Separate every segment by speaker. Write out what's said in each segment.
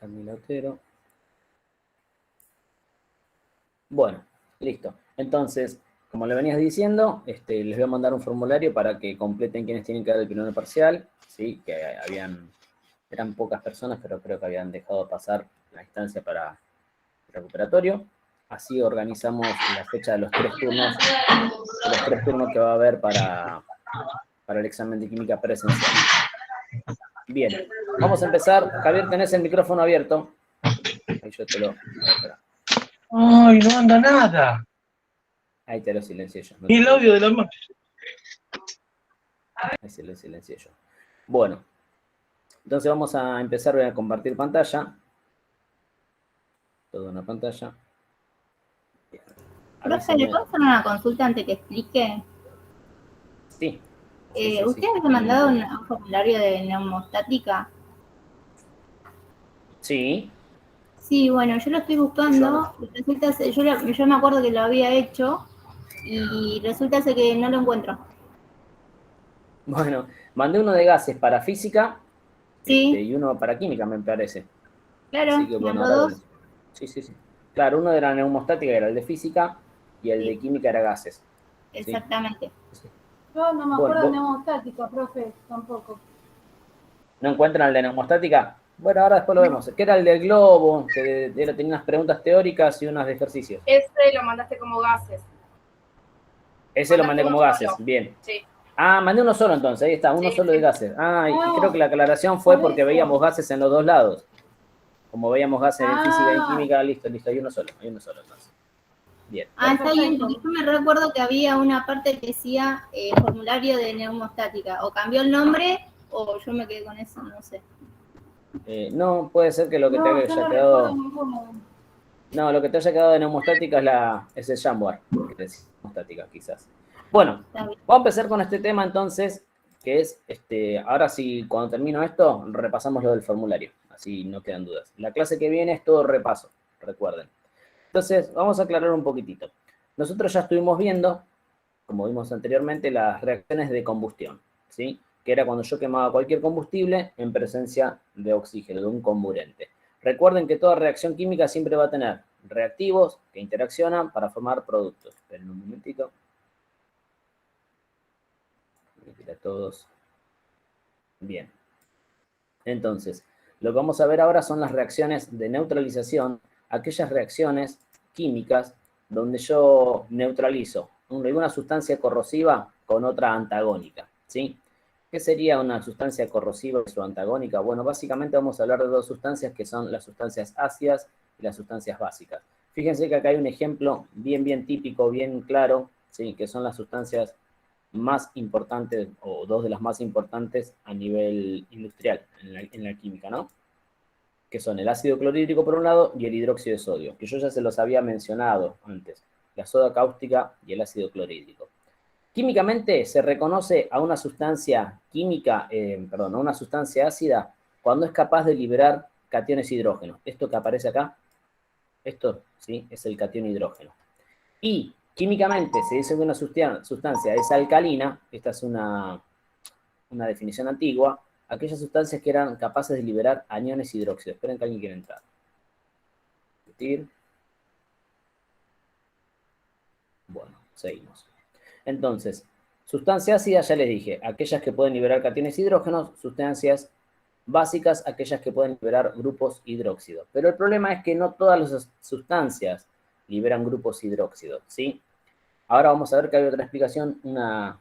Speaker 1: Camila Otero. Bueno, listo. Entonces, como le venías diciendo, les voy a mandar un formulario para que completen quienes tienen que dar el primer parcial, ¿sí? Que eran pocas personas, pero creo que habían dejado pasar la instancia para recuperatorio. Así organizamos la fecha de los tres turnos que va a haber para el examen de química presencial. Bien, vamos a empezar. Javier, tenés el micrófono abierto. Ahí yo te lo... Espera.
Speaker 2: ¡Ay, no anda nada!
Speaker 1: Ahí te lo silencié yo.
Speaker 2: Ni el audio de la máquina.
Speaker 1: Ahí se lo silencié yo. Bueno, entonces vamos a empezar a compartir pantalla. Toda una pantalla. Bien.
Speaker 3: Profe, ¿le puedo hacer una consulta antes que explique?
Speaker 1: Sí.
Speaker 3: ¿Ustedes han mandado un formulario de neumostática?
Speaker 1: Sí.
Speaker 3: Sí, bueno, yo lo estoy buscando. Resulta ser, yo me acuerdo que lo había hecho y resulta ser que no lo encuentro.
Speaker 1: Bueno, mandé uno de gases para física,
Speaker 3: Sí.
Speaker 1: y uno para química, me parece.
Speaker 3: Claro,
Speaker 1: así que bueno, ahora
Speaker 3: dos.
Speaker 1: Sí. Claro, uno era neumostática, era el de física, y el de química era gases.
Speaker 3: Exactamente.
Speaker 1: Sí.
Speaker 4: Yo no me acuerdo de neumostática, profe, tampoco.
Speaker 1: ¿No encuentran el de neumostática? Bueno, ahora después lo vemos. ¿Qué era el del globo? Que tenía unas preguntas teóricas y unas de ejercicios.
Speaker 4: Ese lo mandaste como gases.
Speaker 1: Ese lo mandé como gases, bien.
Speaker 4: Sí.
Speaker 1: Ah, mandé uno solo entonces, ahí está, uno solo de gases. Ah, y creo que la aclaración fue porque veíamos gases en los dos lados. Como veíamos gases en física y en química, listo, hay uno solo entonces. Bien.
Speaker 3: Ah, está bien, porque yo me recuerdo que había una parte que decía formulario de neumostática. O cambió el nombre o yo me quedé con eso, no sé.
Speaker 1: No, puede ser que lo que te haya quedado... No, lo que te haya quedado de neumostática es el Jamboard, que es neumostática quizás. Bueno, vamos a empezar con este tema entonces, que es, ahora sí, cuando termino esto, repasamos lo del formulario, así no quedan dudas. La clase que viene es todo repaso, recuerden. Entonces, vamos a aclarar un poquitito. Nosotros ya estuvimos viendo, como vimos anteriormente, las reacciones de combustión, ¿sí? Que era cuando yo quemaba cualquier combustible en presencia de oxígeno, de un comburente. Recuerden que toda reacción química siempre va a tener reactivos que interaccionan para formar productos. Esperen un momentito. Voy a todos. Bien. Entonces, lo que vamos a ver ahora son las reacciones de neutralización, aquellas reacciones químicas donde yo neutralizo una sustancia corrosiva con otra antagónica, ¿sí? ¿Qué sería una sustancia corrosiva y su antagónica? Bueno, básicamente vamos a hablar de dos sustancias que son las sustancias ácidas y las sustancias básicas. Fíjense que acá hay un ejemplo bien típico, bien claro, ¿sí? Que son las sustancias más importantes, o dos de las más importantes a nivel industrial en la química, ¿no? Que son el ácido clorhídrico por un lado y el hidróxido de sodio, que yo ya se los había mencionado antes, la soda cáustica y el ácido clorhídrico. Químicamente se reconoce a una sustancia química, a una sustancia ácida cuando es capaz de liberar cationes hidrógenos. Esto que aparece acá, esto, ¿sí? Es el catión hidrógeno. Y químicamente se dice que una sustancia es alcalina, esta es una definición antigua, aquellas sustancias que eran capaces de liberar aniones hidróxidos. Esperen que alguien quiera entrar. Bueno, seguimos. Entonces, sustancia ácida, ya les dije, aquellas que pueden liberar cationes hidrógenos, sustancias básicas, aquellas que pueden liberar grupos hidróxidos. Pero el problema es que no todas las sustancias liberan grupos hidróxidos, ¿sí? Ahora vamos a ver que hay otra explicación, una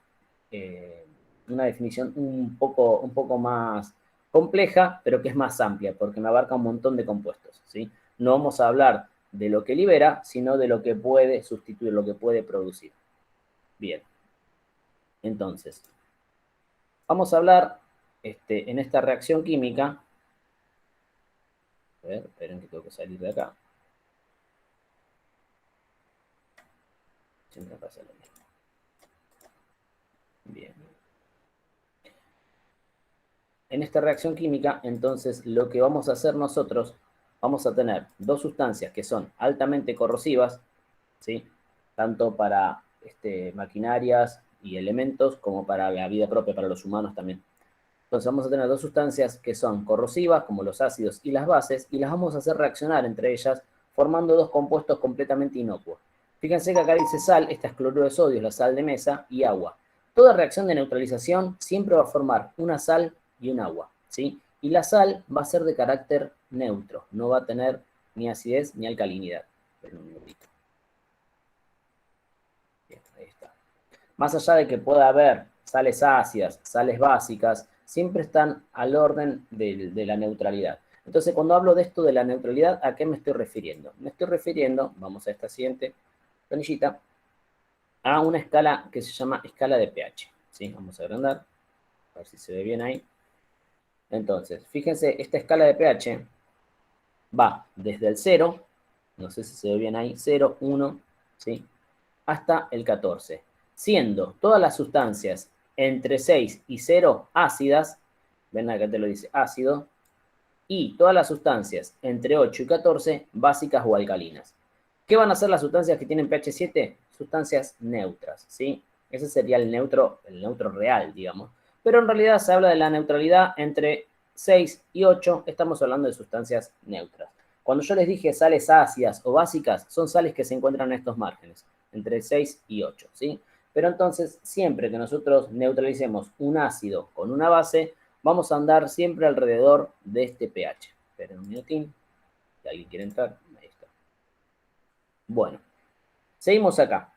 Speaker 1: definición un poco más compleja, pero que es más amplia, porque me abarca un montón de compuestos, ¿sí? No vamos a hablar de lo que libera, sino de lo que puede sustituir, lo que puede producir. Bien. Entonces, vamos a hablar en esta reacción química. A ver, esperen que tengo que salir de acá. Siempre pasa lo mismo. Bien. En esta reacción química, entonces, lo que vamos a hacer nosotros, vamos a tener dos sustancias que son altamente corrosivas, ¿sí? Tanto para maquinarias y elementos como para la vida propia, para los humanos también. Entonces vamos a tener dos sustancias que son corrosivas, como los ácidos y las bases, y las vamos a hacer reaccionar entre ellas, formando dos compuestos completamente inocuos. Fíjense que acá dice sal, esta es cloruro de sodio, la sal de mesa, y agua. Toda reacción de neutralización siempre va a formar una sal y un agua, ¿sí? Y la sal va a ser de carácter neutro, no va a tener ni acidez ni alcalinidad. Esperen un minutito. Bien, ahí está. Más allá de que pueda haber sales ácidas, sales básicas, siempre están al orden de la neutralidad. Entonces, cuando hablo de esto de la neutralidad, ¿a qué me estoy refiriendo? Me estoy refiriendo, vamos a esta siguiente planillita, a una escala que se llama escala de pH. ¿Sí? Vamos a agrandar, a ver si se ve bien ahí. Entonces, fíjense, esta escala de pH va desde el 0, no sé si se ve bien ahí, 0, 1, ¿sí? Hasta el 14, siendo todas las sustancias entre 6 y 0 ácidas, ven acá te lo dice ácido, y todas las sustancias entre 8 y 14 básicas o alcalinas. ¿Qué van a ser las sustancias que tienen pH 7? Sustancias neutras, ¿sí? Ese sería el neutro real, digamos. Pero en realidad se habla de la neutralidad entre 6 y 8, estamos hablando de sustancias neutras. Cuando yo les dije sales ácidas o básicas, son sales que se encuentran en estos márgenes, entre 6 y 8, ¿sí? Pero entonces, siempre que nosotros neutralicemos un ácido con una base, vamos a andar siempre alrededor de este pH. Esperen un minutín, si alguien quiere entrar, ahí está. Bueno, seguimos acá.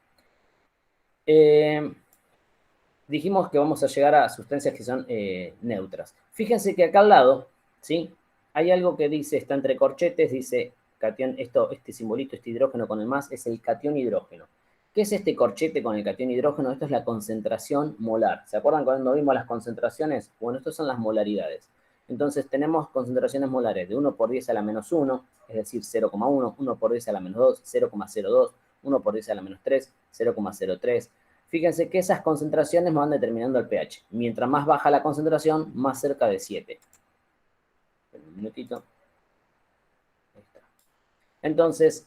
Speaker 1: Dijimos que vamos a llegar a sustancias que son neutras. Fíjense que acá al lado, ¿sí? Hay algo que dice, está entre corchetes, dice catión, este simbolito, este hidrógeno con el más, es el catión hidrógeno. ¿Qué es este corchete con el catión hidrógeno? Esto es la concentración molar. ¿Se acuerdan cuando vimos las concentraciones? Bueno, estas son las molaridades. Entonces tenemos concentraciones molares de 1 por 10 a la menos 1, es decir, 0,1, 1 por 10 a la menos 2, 0,02, 1 por 10 a la menos 3, 0,03. Fíjense que esas concentraciones van determinando el pH. Mientras más baja la concentración, más cerca de 7. Un minutito. Ahí está. Entonces,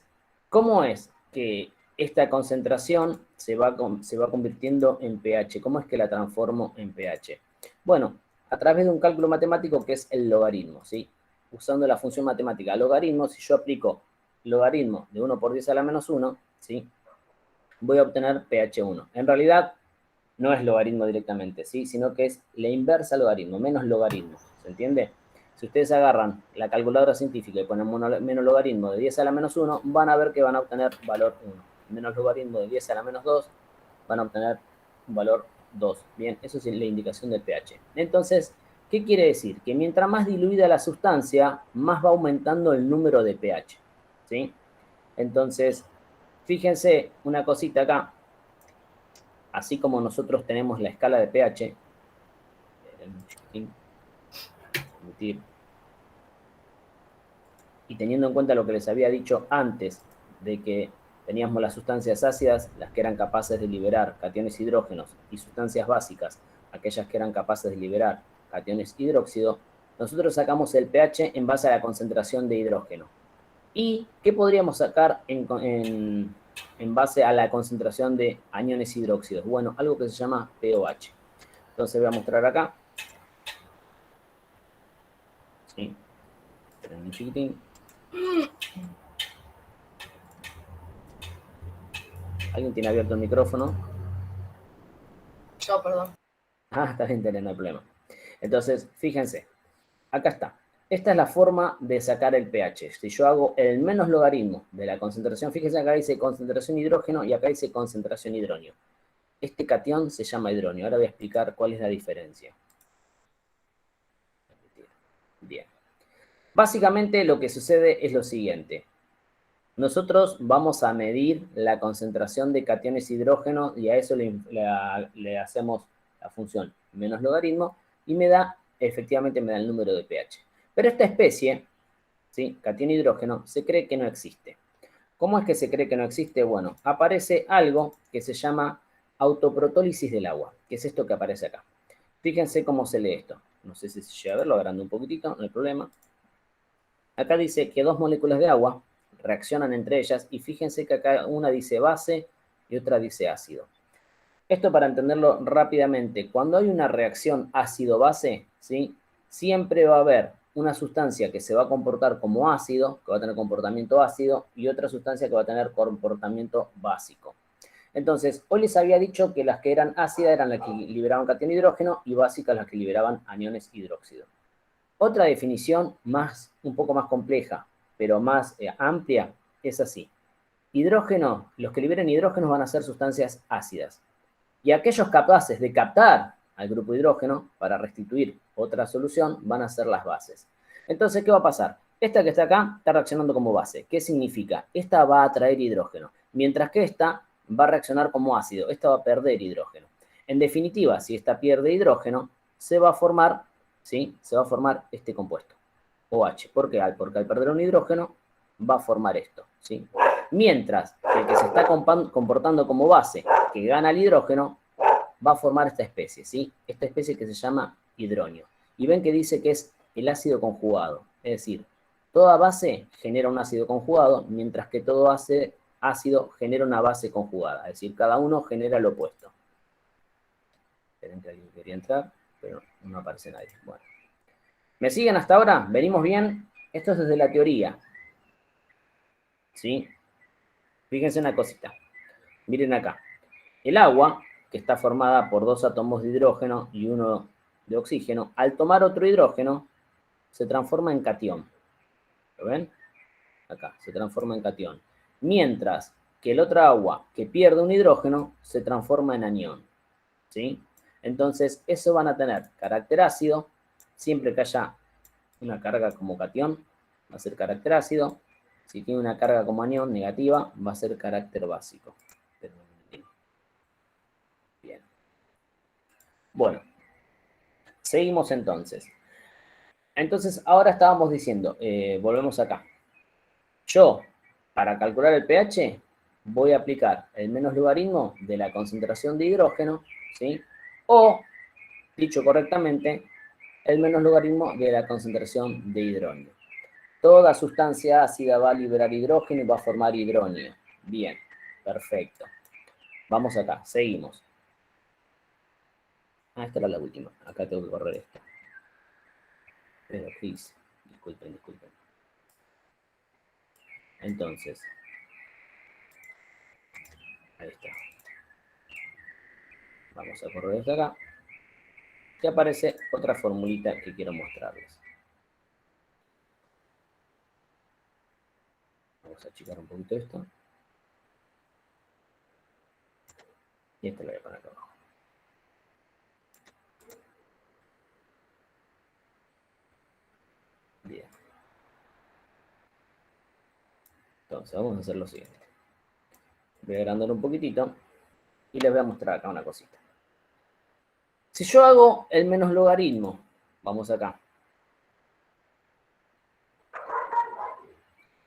Speaker 1: ¿cómo es que esta concentración se va convirtiendo en pH? ¿Cómo es que la transformo en pH? Bueno, a través de un cálculo matemático que es el logaritmo, ¿sí? Usando la función matemática logaritmo, si yo aplico logaritmo de 1 por 10 a la menos 1, ¿sí? Voy a obtener pH 1. En realidad, no es logaritmo directamente, ¿sí? Sino que es la inversa logaritmo, menos logaritmo, ¿se entiende? Si ustedes agarran la calculadora científica y ponen menos logaritmo de 10 a la menos 1, van a ver que van a obtener valor 1. Menos logaritmo de 10 a la menos 2, van a obtener un valor 2. Bien, eso es la indicación del pH. Entonces, ¿qué quiere decir? Que mientras más diluida la sustancia, más va aumentando el número de pH, ¿sí? Entonces, fíjense una cosita acá. Así como nosotros tenemos la escala de pH, y teniendo en cuenta lo que les había dicho antes, de que teníamos las sustancias ácidas, las que eran capaces de liberar cationes hidrógenos, y sustancias básicas, aquellas que eran capaces de liberar cationes hidróxido, nosotros sacamos el pH en base a la concentración de hidrógeno. ¿Y qué podríamos sacar en base a la concentración de aniones hidróxidos? Bueno, algo que se llama pOH. Entonces voy a mostrar acá. Sí. Esperen un chiquitín. ¿Alguien tiene abierto el micrófono?
Speaker 5: Yo, perdón.
Speaker 1: Ah, está bien, no hay problema. Entonces, fíjense. Acá está. Esta es la forma de sacar el pH. Si yo hago el menos logaritmo de la concentración, fíjense acá dice concentración hidrógeno y acá dice concentración hidronio. Este catión se llama hidronio. Ahora voy a explicar cuál es la diferencia. Bien. Básicamente lo que sucede es lo siguiente. Nosotros vamos a medir la concentración de cationes hidrógeno y a eso le hacemos la función menos logaritmo y efectivamente me da el número de pH. Pero esta especie, ¿sí? Catión hidrógeno, se cree que no existe. ¿Cómo es que se cree que no existe? Bueno, aparece algo que se llama autoprotólisis del agua, que es esto que aparece acá. Fíjense cómo se lee esto. No sé si se llega a ver, lo agrando un poquitito, no hay problema. Acá dice que dos moléculas de agua reaccionan entre ellas y fíjense que acá una dice base y otra dice ácido. Esto para entenderlo rápidamente, cuando hay una reacción ácido-base, ¿sí? Siempre va a haber una sustancia que se va a comportar como ácido, que va a tener comportamiento ácido, y otra sustancia que va a tener comportamiento básico. Entonces, hoy les había dicho que las que eran ácidas eran las que liberaban cation hidrógeno y básicas las que liberaban aniones hidróxido. Otra definición un poco más compleja, pero más amplia, es así. Hidrógeno, los que liberen hidrógeno van a ser sustancias ácidas. Y aquellos capaces de captar al grupo hidrógeno para restituir otra solución van a ser las bases. Entonces, ¿qué va a pasar? Esta que está acá está reaccionando como base. ¿Qué significa? Esta va a atraer hidrógeno, mientras que esta va a reaccionar como ácido. Esta va a perder hidrógeno. En definitiva, si esta pierde hidrógeno, se va a formar, ¿sí? Se va a formar este compuesto, OH. ¿Por qué? Porque al perder un hidrógeno va a formar esto, ¿sí? Mientras que el que se está comportando como base, que gana el hidrógeno, va a formar esta especie, ¿sí? Esta especie que se llama hidronio. Y ven que dice que es el ácido conjugado. Es decir, toda base genera un ácido conjugado, mientras que todo ácido genera una base conjugada. Es decir, cada uno genera lo opuesto. Esperen que alguien quería entrar, pero no aparece nadie. Bueno. ¿Me siguen hasta ahora? ¿Venimos bien? Esto es desde la teoría. ¿Sí? Fíjense una cosita. Miren acá. El agua, que está formada por 2 átomos de hidrógeno y 1 de oxígeno, al tomar otro hidrógeno, se transforma en catión. ¿Lo ven? Acá, se transforma en catión. Mientras que el otro agua que pierde un hidrógeno se transforma en anión. ¿Sí? Entonces, eso van a tener carácter ácido, siempre que haya una carga como catión, va a ser carácter ácido. Si tiene una carga como anión negativa, va a ser carácter básico. Bien. Bueno, seguimos entonces. Entonces, ahora estábamos diciendo, volvemos acá. Yo, para calcular el pH, voy a aplicar el menos logaritmo de la concentración de hidrógeno, ¿sí? O, dicho correctamente, el menos logaritmo de la concentración de hidrógeno. Toda sustancia ácida va a liberar hidrógeno y va a formar hidrógeno. Bien, perfecto. Vamos acá, seguimos. Esta era la última. Acá tengo que correr esto. Pero, please, disculpen. Entonces, ahí está. Vamos a correr desde acá. Y aparece otra formulita que quiero mostrarles. Vamos a achicar un poquito esto. Y esta la voy a poner acá abajo. Bien. Entonces, vamos a hacer lo siguiente. Voy a agrandar un poquitito y les voy a mostrar acá una cosita. Si yo hago el menos logaritmo, vamos acá.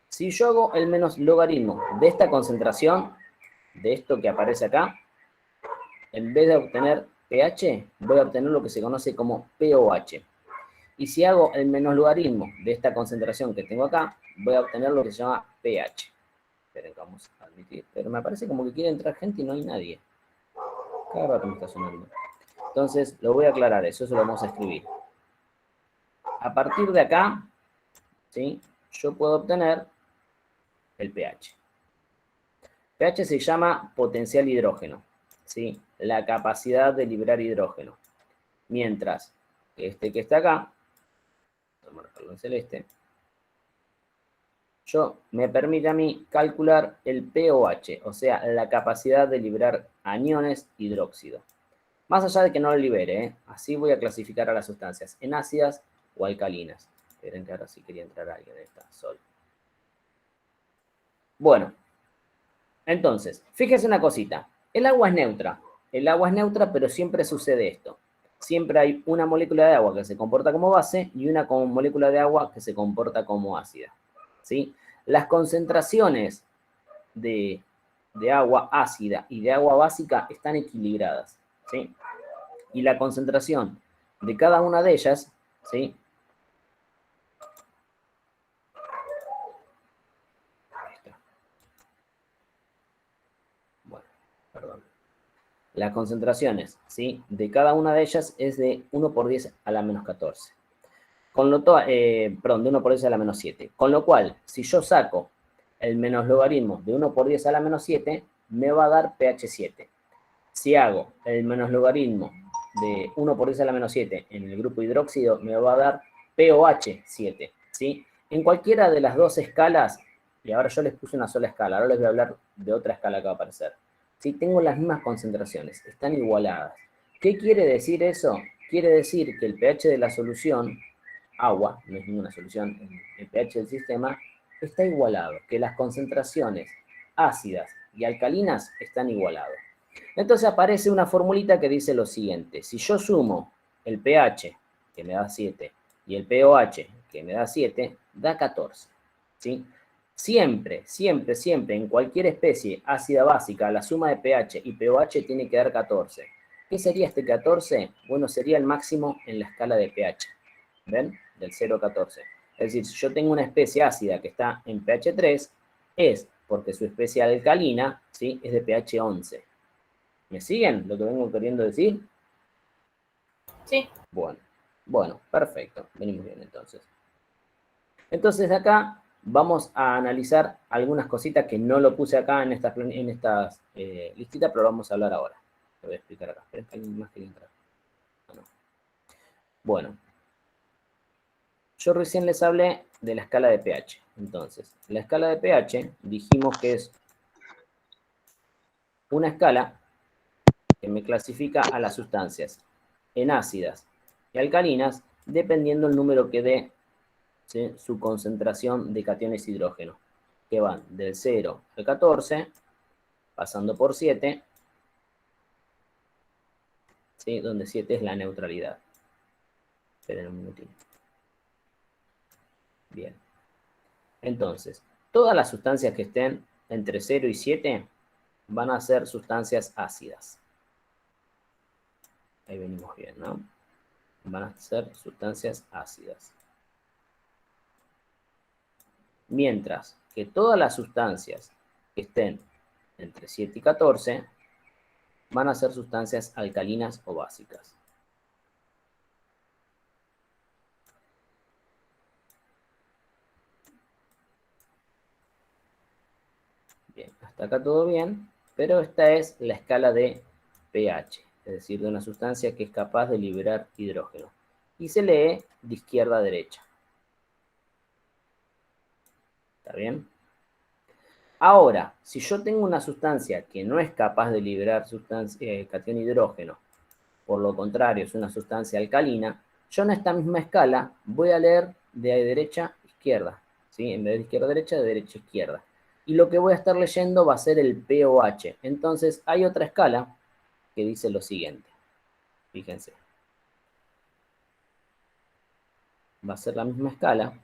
Speaker 1: Si yo hago el menos logaritmo de esta concentración, de esto que aparece acá, en vez de obtener pH, voy a obtener lo que se conoce como pOH. Y si hago el menos logaritmo de esta concentración que tengo acá, voy a obtener lo que se llama pH. Esperen, vamos a admitir. Pero me parece como que quiere entrar gente y no hay nadie. Cada rato me está sonando. Entonces, lo voy a aclarar, eso lo vamos a escribir. A partir de acá, ¿sí? Yo puedo obtener el pH. pH se llama potencial hidrógeno, ¿sí? La capacidad de liberar hidrógeno. Mientras que este que está acá, voy a marcarlo en celeste, me permite a mí calcular el pOH, o sea, la capacidad de liberar aniones hidróxido. Más allá de que no lo libere, así voy a clasificar a las sustancias, en ácidas o alcalinas. Esperen que ahora sí quería entrar alguien de esta, Sol. Bueno, entonces, fíjense una cosita. El agua es neutra. El agua es neutra, pero siempre sucede esto. Siempre hay una molécula de agua que se comporta como base y una molécula de agua que se comporta como ácida. ¿Sí? Las concentraciones de agua ácida y de agua básica están equilibradas. ¿Sí? Y la concentración de cada una de ellas, ¿sí? Ahí está. Bueno, perdón. las concentraciones, ¿sí?, de cada una de ellas es de 1 por 10 a la menos 14. Perdón, de 1 por 10 a la menos 7. Con lo cual, si yo saco el menos logaritmo de 1 por 10 a la menos 7, me va a dar pH 7. Si hago el menos logaritmo de 1 por 10 a la menos 7 en el grupo hidróxido, me va a dar pOH 7, ¿sí? En cualquiera de las dos escalas, y ahora yo les puse una sola escala, ahora les voy a hablar de otra escala que va a aparecer. Si tengo las mismas concentraciones, están igualadas. ¿Qué quiere decir eso? Quiere decir que el pH de la solución, agua, no es ninguna solución, el pH del sistema, está igualado, que las concentraciones ácidas y alcalinas están igualadas. Entonces aparece una formulita que dice lo siguiente: si yo sumo el pH, que me da 7, y el pOH, que me da 7, da 14, ¿sí? Siempre, siempre, siempre, en cualquier especie ácida básica, la suma de pH y pOH tiene que dar 14. ¿Qué sería este 14? Bueno, sería el máximo en la escala de pH, ¿ven? Del 0 a 14. Es decir, si yo tengo una especie ácida que está en pH 3, es porque su especie alcalina, ¿sí?, es de pH 11. ¿Me siguen lo que vengo queriendo decir?
Speaker 5: Sí.
Speaker 1: Bueno, perfecto. Venimos bien entonces. Entonces de acá vamos a analizar algunas cositas que no lo puse acá en estas listitas, pero lo vamos a hablar ahora. Lo voy a explicar acá. Esperen que alguien más quiere entrar. Bueno. Yo recién les hablé de la escala de pH. Entonces, la escala de pH dijimos que es una escala que me clasifica a las sustancias en ácidas y alcalinas, dependiendo el número que dé, ¿sí?, su concentración de cationes hidrógeno, que van del 0 al 14, pasando por 7, ¿sí?, donde 7 es la neutralidad. Esperen un minutito. Bien. Entonces, todas las sustancias que estén entre 0 y 7 van a ser sustancias ácidas. Ahí venimos bien, ¿no? Van a ser sustancias ácidas. Mientras que todas las sustancias que estén entre 7 y 14 van a ser sustancias alcalinas o básicas. Bien, hasta acá todo bien, pero esta es la escala de pH, es decir, de una sustancia que es capaz de liberar hidrógeno. Y se lee de izquierda a derecha. ¿Está bien? Ahora, si yo tengo una sustancia que no es capaz de liberar cation hidrógeno, por lo contrario, es una sustancia alcalina, yo en esta misma escala voy a leer de derecha a izquierda, ¿sí? En vez de izquierda a derecha, de derecha a izquierda. Y lo que voy a estar leyendo va a ser el pOH. Entonces, hay otra escala que dice lo siguiente. Fíjense. Va a ser la misma escala.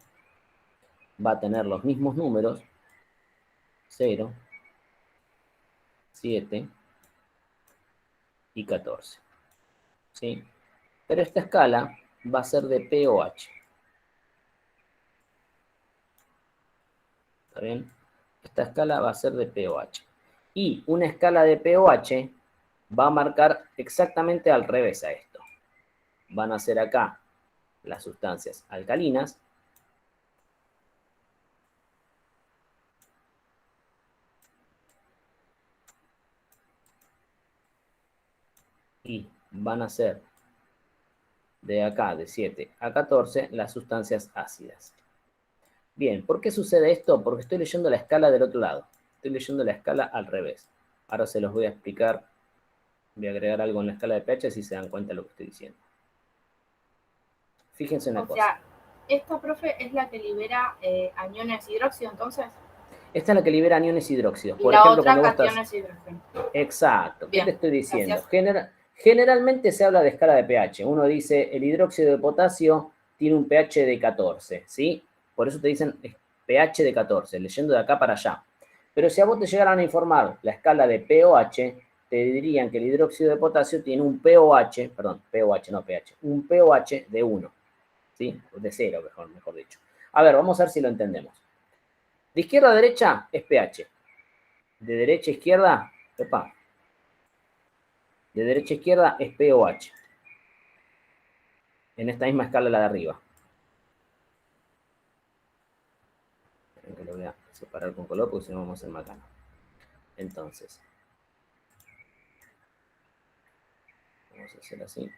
Speaker 1: Va a tener los mismos números. 0, 7 y 14. ¿Sí? Pero esta escala va a ser de pOH. ¿Está bien? Esta escala va a ser de pOH. Y una escala de pOH va a marcar exactamente al revés a esto. Van a ser acá las sustancias alcalinas y van a ser de acá, de 7 a 14, las sustancias ácidas. Bien, ¿por qué sucede esto? Porque estoy leyendo la escala del otro lado. Estoy leyendo la escala al revés. Ahora se los voy a explicar. Voy a agregar algo en la escala de pH si se dan cuenta de lo que estoy diciendo. Fíjense una cosa.
Speaker 5: O sea, esta, profe, es la que libera aniones hidróxido, entonces.
Speaker 1: Esta es la que libera aniones hidróxidos.
Speaker 5: Y
Speaker 1: Por
Speaker 5: la
Speaker 1: ejemplo,
Speaker 5: otra,
Speaker 1: cuando vos
Speaker 5: cationes hidrógeno.
Speaker 1: Exacto.
Speaker 5: Bien,
Speaker 1: ¿Qué te estoy diciendo?
Speaker 5: gracias.
Speaker 1: Generalmente se habla de escala de pH. Uno dice, el hidróxido de potasio tiene un pH de 14, ¿sí? Por eso te dicen pH de 14, leyendo de acá para allá. Pero si a vos te llegaran a informar la escala de pOH, te dirían que el hidróxido de potasio tiene un pOH, perdón, pOH, no pH, un pOH de 1, ¿sí? De 0, mejor dicho. A ver, vamos a ver si lo entendemos. De izquierda a derecha es pH. De derecha a izquierda, epa, de derecha a izquierda es pOH. En esta misma escala la de arriba. Esperen que lo voy a separar con color porque si no vamos a hacer macana. Entonces, vamos a hacer así.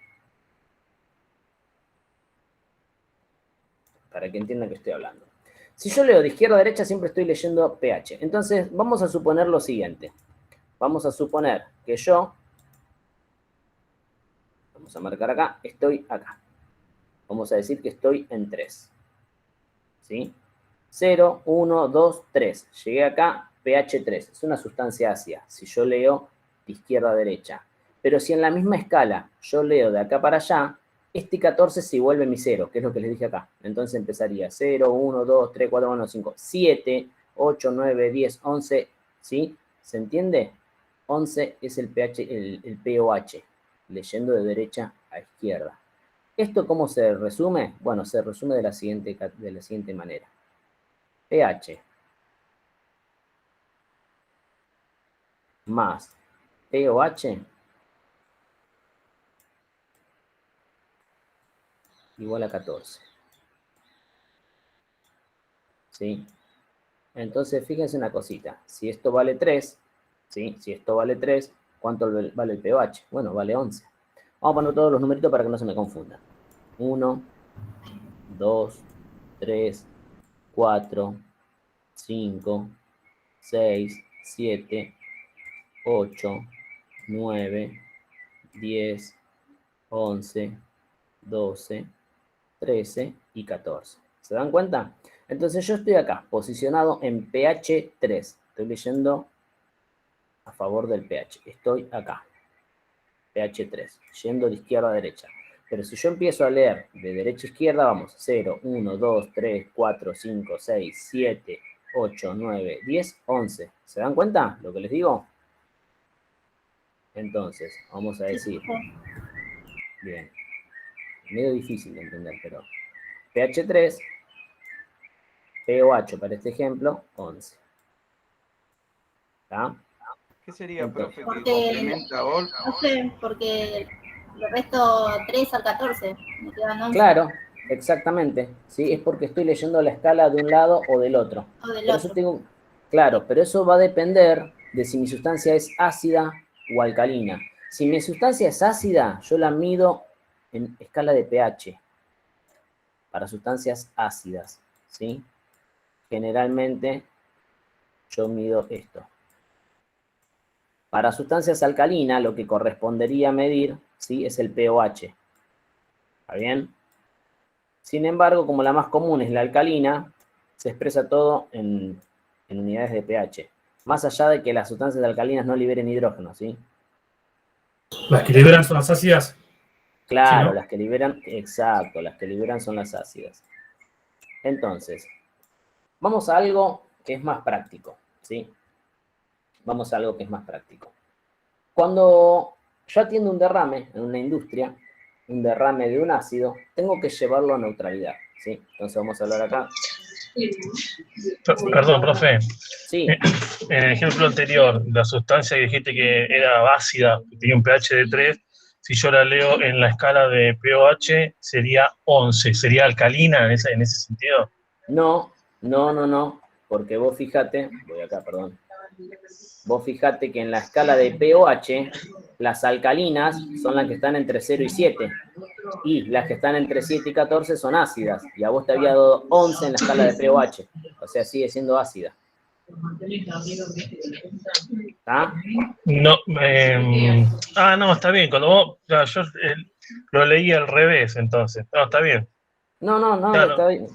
Speaker 1: Para que entiendan que estoy hablando. Si yo leo de izquierda a derecha, siempre estoy leyendo pH. Entonces, vamos a suponer lo siguiente. Vamos a suponer que yo, vamos a marcar acá, estoy acá. Vamos a decir que estoy en 3. ¿Sí? 0, 1, 2, 3. Llegué acá, pH 3. Es una sustancia ácida. Si yo leo de izquierda a derecha. Pero si en la misma escala yo leo de acá para allá, este 14 se vuelve mi 0, que es lo que les dije acá. Entonces empezaría 0, 1, 2, 3, 4, 1, 5, 7, 8, 9, 10, 11, ¿sí? ¿Se entiende? 11 es el pH, el pOH, leyendo de derecha a izquierda. ¿Esto cómo se resume? Bueno, se resume de la siguiente manera. pH más pOH igual a 14. ¿Sí? Entonces, fíjense una cosita. Si esto vale 3, ¿sí? Si esto vale 3, ¿cuánto vale el pOH? Bueno, vale 11. Vamos a poner todos los numeritos para que no se me confundan. 1, 2, 3, 4, 5, 6, 7, 8, 9, 10, 11, 12, 13 y 14. ¿Se dan cuenta? Entonces yo estoy acá, posicionado en pH 3. Estoy leyendo a favor del pH. Estoy acá, pH 3, yendo de izquierda a derecha. Pero si yo empiezo a leer de derecha a izquierda, vamos, 0, 1, 2, 3, 4, 5, 6, 7, 8, 9, 10, 11. ¿Se dan cuenta lo que les digo? Entonces, vamos a decir, bien, medio difícil de entender, pero pH 3, pOH para este ejemplo, 11. ¿Está?
Speaker 6: ¿Qué sería,
Speaker 1: Entonces,
Speaker 6: profe, que
Speaker 3: porque-
Speaker 6: complementa o
Speaker 3: No sé, porque lo resto 3 al 14, me quedan 11.
Speaker 1: claro, exactamente, ¿sí? Es porque estoy leyendo la escala de un lado o del otro.
Speaker 3: O del
Speaker 1: Por eso
Speaker 3: otro.
Speaker 1: tengo, claro, pero eso va a depender de si mi sustancia es ácida o alcalina. Si mi sustancia es ácida, yo la mido en escala de pH para sustancias ácidas, ¿sí? Generalmente yo mido esto. Para sustancias alcalinas, lo que correspondería medir, ¿sí? Es el pOH. ¿Está bien? Sin embargo, como la más común es la alcalina, se expresa todo en unidades de pH. Más allá de que las sustancias alcalinas no liberen hidrógeno, ¿sí?
Speaker 2: Las que liberan son las ácidas.
Speaker 1: Claro,
Speaker 2: Sí, ¿no?
Speaker 1: las que liberan, exacto, las que liberan son las ácidas. Entonces, vamos a algo que es más práctico, ¿sí? Vamos a algo que es más práctico. Cuando yo atiendo un derrame en una industria, un derrame de un ácido, tengo que llevarlo a neutralidad, ¿sí? Entonces vamos a hablar acá.
Speaker 2: Perdón, profe.
Speaker 1: Sí,
Speaker 2: En el ejemplo anterior, la sustancia que dijiste que era ácida, que tenía un pH de 3, si yo la leo en la escala de pOH, sería 11. ¿Sería alcalina en ese sentido?
Speaker 1: no, porque vos fíjate, voy acá, perdón. Vos fíjate que en la escala de pOH, las alcalinas son las que están entre 0 y 7. Y las que están entre 7 y 14 son ácidas. Y a vos te había dado 11 en la escala de pOH. O sea, sigue siendo ácida. ¿Está?
Speaker 2: No, no, está bien. Cuando vos, yo lo leí al revés, entonces. No, está bien.
Speaker 1: No,
Speaker 2: Claro.
Speaker 1: está bien.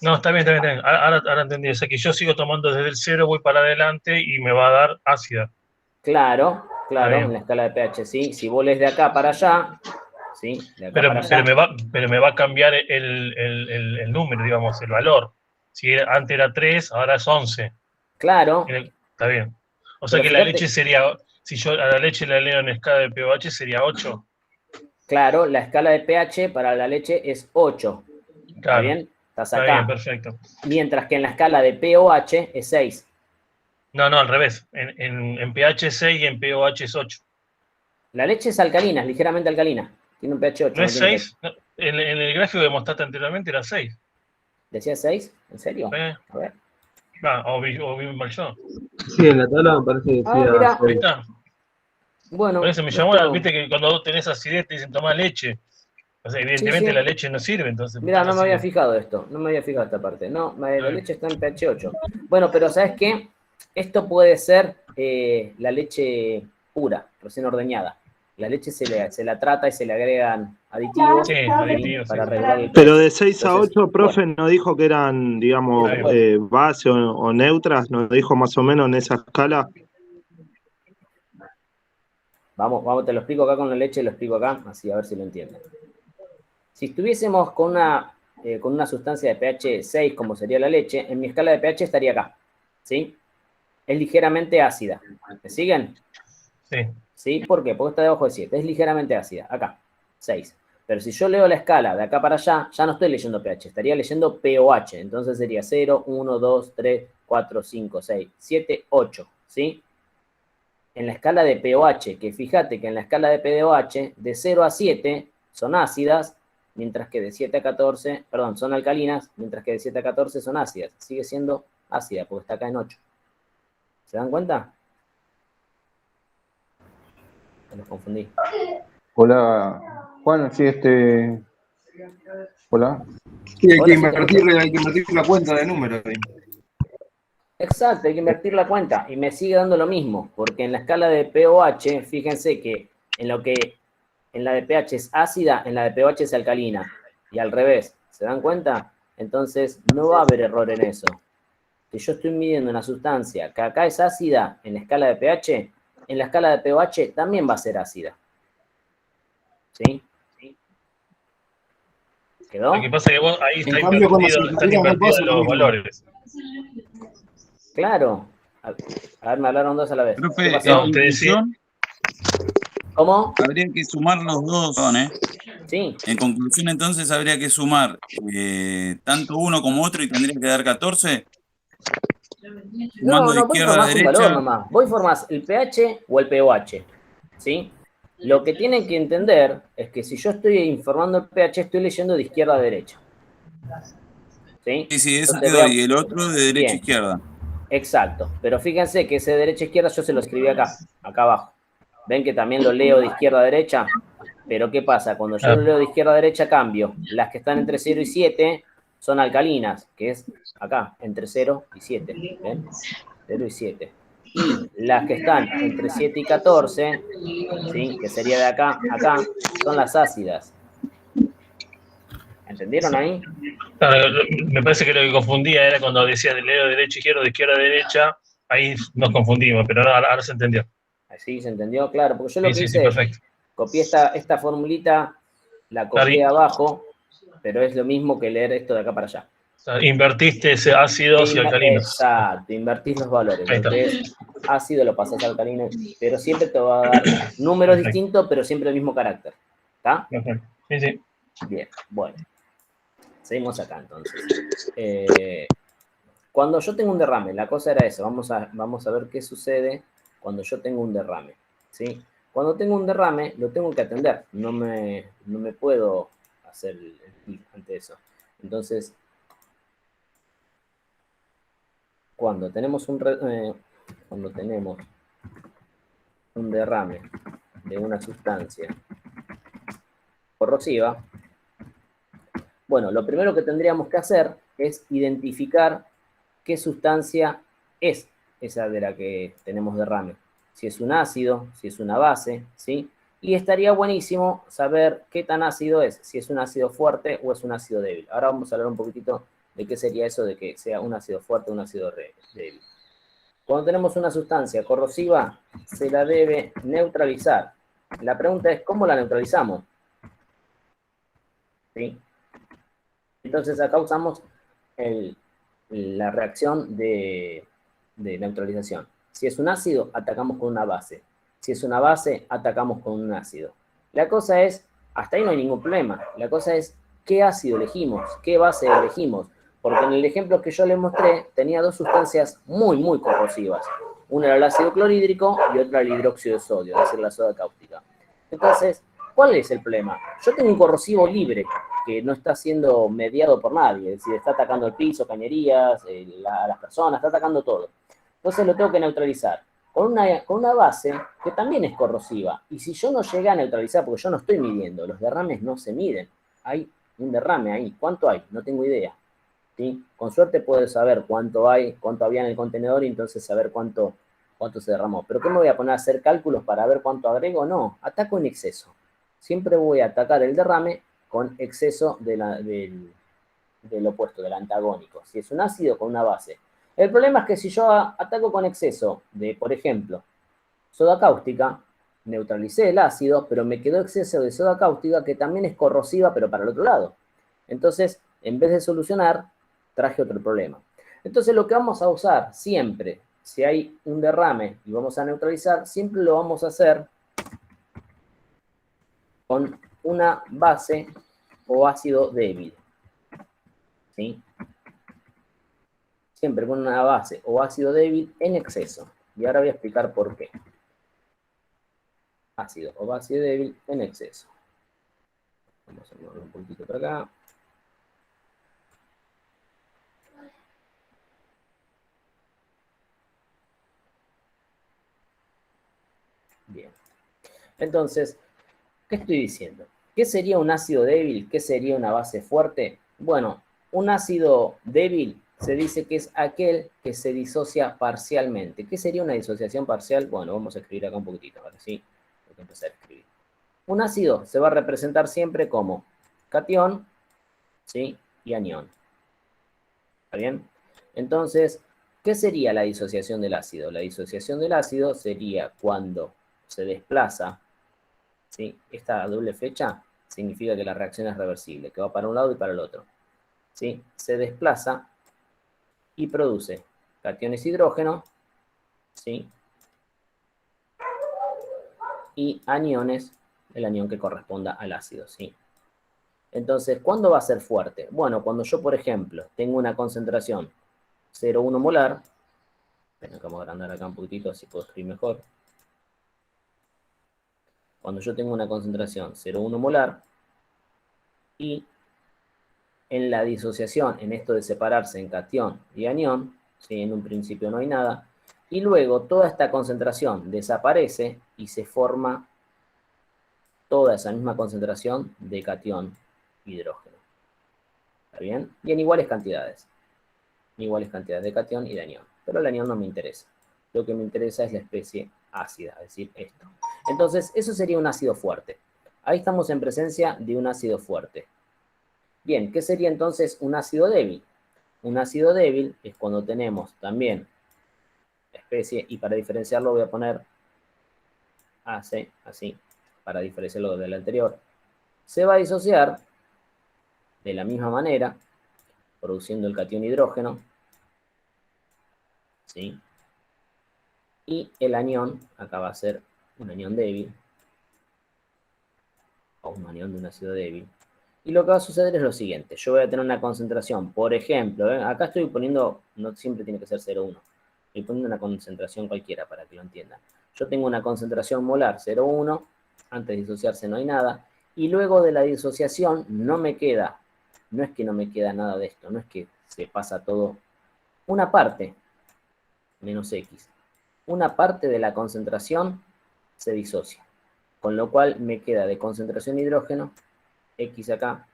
Speaker 2: No, está bien. Ahora entendí. O sea, que yo sigo tomando desde el 0, voy para adelante y me va a dar ácida.
Speaker 1: Claro,
Speaker 2: Está bien.
Speaker 1: en la escala de pH, ¿sí? Si vos lees de acá para allá, ¿sí? De acá para allá.
Speaker 2: Pero me va a cambiar el número, digamos, el valor. Si antes era 3, ahora es 11.
Speaker 1: Claro.
Speaker 2: Está bien. O sea
Speaker 1: Pero
Speaker 2: que la
Speaker 1: fíjate,
Speaker 2: leche sería, si yo a la leche la leo en escala de pOH, sería 8.
Speaker 1: claro, la escala de pH para la leche es 8. ¿Está
Speaker 2: Claro.
Speaker 1: bien? Estás
Speaker 2: Está
Speaker 1: acá.
Speaker 2: bien, perfecto.
Speaker 1: Mientras que en la escala de pOH es 6.
Speaker 2: No, al revés. En pH es 6 y en pOH es 8.
Speaker 1: La leche es alcalina, es ligeramente alcalina. Tiene un pH 8.
Speaker 2: ¿No es
Speaker 1: tiene
Speaker 2: 6? En el gráfico de Mostata anteriormente era 6.
Speaker 1: ¿Decía 6? ¿En serio? A ver.
Speaker 2: O vi mal yo.
Speaker 6: Sí, en la tabla me parece que decía
Speaker 1: mira.
Speaker 2: Ahí está.
Speaker 1: Bueno.
Speaker 2: Por eso me llamó, viste que cuando tenés acidez te dicen tomar leche. O sea, evidentemente
Speaker 1: Sí.
Speaker 2: la leche no sirve, entonces.
Speaker 1: Mira, no me había fijado esto, no me había fijado esta parte. No, la leche está en pH 8. Bueno, pero ¿sabes qué? Esto puede ser la leche pura, recién ordeñada. La leche se la trata y se le agregan aditivos, para arreglar el pH.
Speaker 6: Pero de 6 a 8,
Speaker 1: Entonces,
Speaker 6: profe, ¿no dijo que eran, digamos, base o neutras? ¿No dijo más o menos en esa escala?
Speaker 1: Vamos, te lo explico acá con la leche, lo explico acá, así a ver si lo entienden. Si estuviésemos con una sustancia de pH 6, como sería la leche, en mi escala de pH estaría acá, ¿sí? Es ligeramente ácida. ¿Me siguen?
Speaker 2: Sí.
Speaker 1: ¿Sí? ¿Por qué? Porque está debajo de 7. Es ligeramente ácida, acá, 6. Pero si yo leo la escala de acá para allá, ya no estoy leyendo pH, estaría leyendo pOH. Entonces sería 0, 1, 2, 3, 4, 5, 6, 7, 8, ¿sí? En la escala de pOH, que fíjate que en la escala de pOH, de 0 a 7 son ácidas, mientras que de 7 a 14, perdón, son alcalinas, mientras que de 7 a 14 son ácidas. Sigue siendo ácida, porque está acá en 8. ¿Se dan cuenta? Me los confundí.
Speaker 7: Hola, Juan, sí, Hola.
Speaker 8: Sí, hay que invertir la cuenta de números.
Speaker 1: Exacto, hay que invertir la cuenta. Y me sigue dando lo mismo, porque en la escala de pOH, fíjense que en la de pH es ácida, en la de pOH es alcalina. Y al revés, ¿se dan cuenta? Entonces, no va a haber error en eso. Si yo estoy midiendo una sustancia que acá es ácida en la escala de pH, en la escala de pOH también va a ser ácida. ¿Sí? ¿Quedó?
Speaker 2: Lo que pasa es que vos ahí están invertidos los valores.
Speaker 1: Claro. A ver, me hablaron dos a la vez.
Speaker 9: Profe,
Speaker 2: No, te decía.
Speaker 1: ¿Cómo?
Speaker 9: Habría que sumar los dos, ¿eh?
Speaker 1: Sí.
Speaker 9: En conclusión, entonces, habría que sumar tanto uno como otro y tendría que dar 14.
Speaker 1: No,
Speaker 9: Sumando de
Speaker 1: vos
Speaker 9: izquierda a
Speaker 1: informás un valor
Speaker 9: derecha.
Speaker 1: nomás. Vos informás el pH o el pOH. ¿Sí? Lo que tienen que entender es que si yo estoy informando el pH, estoy leyendo de izquierda a derecha. ¿Sí?
Speaker 9: Sí, eso
Speaker 1: Entonces,
Speaker 9: quedó. Y el otro de derecha a
Speaker 1: Bien.
Speaker 9: izquierda.
Speaker 1: Exacto. Pero fíjense que ese de derecha a izquierda yo se lo escribí acá abajo. ¿Ven que también lo leo de izquierda a derecha? Pero ¿qué pasa? Cuando yo lo leo de izquierda a derecha, cambio. Las que están entre 0 y 7 son alcalinas, que es acá, entre 0 y 7. ¿Ven? 0 y 7. Y las que están entre 7 y 14, ¿sí? Que sería de acá a acá, son las ácidas. ¿Entendieron ahí?
Speaker 2: Me parece que lo que confundía era cuando decía de leo derecha, izquierda, derecha, ahí nos confundimos, pero ahora se entendió.
Speaker 1: Así se entendió, claro, porque yo lo que
Speaker 2: Sí,
Speaker 1: hice es,
Speaker 2: perfecto.
Speaker 1: copié esta formulita, la copié abajo, pero es lo mismo que leer esto de acá para allá.
Speaker 2: Invertiste ese ácidos y alcalinos.
Speaker 1: Exacto, invertís los valores. Lo que es ácido lo pasás a alcalino, pero siempre te va a dar números distintos, pero siempre el mismo carácter. ¿Está?
Speaker 2: Sí, sí.
Speaker 1: Bien, bueno. Seguimos acá entonces. Cuando yo tengo un derrame, la cosa era eso. Vamos a ver qué sucede cuando yo tengo un derrame. ¿Sí? Cuando tengo un derrame, lo tengo que atender. No me puedo hacer el clic ante eso. Entonces, cuando tenemos un derrame de una sustancia corrosiva, bueno, lo primero que tendríamos que hacer es identificar qué sustancia es esa de la que tenemos derrame. Si es un ácido, si es una base, ¿sí? Y estaría buenísimo saber qué tan ácido es, si es un ácido fuerte o es un ácido débil. Ahora vamos a hablar un poquitito de qué sería eso de que sea un ácido fuerte o un ácido débil. Cuando tenemos una sustancia corrosiva, se la debe neutralizar. La pregunta es, ¿cómo la neutralizamos? ¿Sí? Entonces acá usamos la reacción de neutralización. Si es un ácido, atacamos con una base. Si es una base, atacamos con un ácido. La cosa es, hasta ahí no hay ningún problema. La cosa es, ¿qué ácido elegimos? ¿Qué base elegimos? Porque en el ejemplo que yo les mostré, tenía dos sustancias muy, muy corrosivas. Una era el ácido clorhídrico y otra el hidróxido de sodio, es decir, la soda cáustica. Entonces, ¿cuál es el problema? Yo tengo un corrosivo libre que no está siendo mediado por nadie, es decir, está atacando el piso, cañerías, a las personas, está atacando todo. Entonces lo tengo que neutralizar con una base que también es corrosiva. Y si yo no llegué a neutralizar, porque yo no estoy midiendo, los derrames no se miden, hay un derrame ahí, ¿cuánto hay? No tengo idea. ¿Sí? Con suerte puedo saber cuánto hay, cuánto había en el contenedor y entonces saber cuánto se derramó. ¿Pero qué me voy a poner a hacer cálculos para ver cuánto agrego? No, ataco en exceso. Siempre voy a atacar el derrame con exceso del opuesto, del antagónico. Si es un ácido, con una base. El problema es que si yo ataco con exceso de, por ejemplo, soda cáustica, neutralicé el ácido, pero me quedó exceso de soda cáustica que también es corrosiva, pero para el otro lado. Entonces, en vez de solucionar, traje otro problema. Entonces, lo que vamos a usar siempre, si hay un derrame y vamos a neutralizar, siempre lo vamos a hacer con una base o ácido débil. ¿Sí? Siempre con una base o ácido débil en exceso. Y ahora voy a explicar por qué. Ácido o base débil en exceso. Vamos a mover un poquito por acá. Bien. Entonces, ¿qué estoy diciendo? ¿Qué sería un ácido débil? ¿Qué sería una base fuerte? Bueno, un ácido débil se dice que es aquel que se disocia parcialmente. ¿Qué sería una disociación parcial? Bueno, vamos a escribir acá un poquitito, ahora sí. Voy a empezar a escribir. Un ácido se va a representar siempre como catión, ¿sí? Y anión. ¿Está bien? Entonces, ¿qué sería la disociación del ácido? La disociación del ácido sería cuando se desplaza, ¿sí? Esta doble flecha significa que la reacción es reversible, que va para un lado y para el otro. ¿Sí? Se desplaza y produce cationes hidrógeno, ¿sí? Y aniones, el anión que corresponda al ácido, ¿sí? Entonces, ¿cuándo va a ser fuerte? Bueno, cuando yo, por ejemplo, tengo una concentración 0,1 molar, vamos a agrandar acá un poquitito, así puedo escribir mejor. Cuando yo tengo una concentración 0,1 molar y en la disociación, en esto de separarse en catión y anión, ¿sí? En un principio no hay nada, y luego toda esta concentración desaparece y se forma toda esa misma concentración de catión hidrógeno. ¿Está bien? Y en iguales cantidades. En iguales cantidades de catión y de anión. Pero el anión no me interesa. Lo que me interesa es la especie ácida, es decir, esto. Entonces, eso sería un ácido fuerte. Ahí estamos en presencia de un ácido fuerte. Bien, ¿qué sería entonces un ácido débil? Un ácido débil es cuando tenemos también especie, y para diferenciarlo voy a poner AC, así, para diferenciarlo del anterior. Se va a disociar de la misma manera, produciendo el catión hidrógeno, ¿sí? Y el anión, acá va a ser un anión débil, o un anión de un ácido débil. Y lo que va a suceder es lo siguiente, yo voy a tener una concentración, por ejemplo, acá estoy poniendo, no siempre tiene que ser 0,1, estoy poniendo una concentración cualquiera para que lo entiendan. Yo tengo una concentración molar 0,1, antes de disociarse no hay nada, y luego de la disociación no me queda, no es que no me queda nada de esto, no es que se pasa todo, una parte, menos X, una parte de la concentración se disocia, con lo cual me queda de concentración hidrógeno, X acá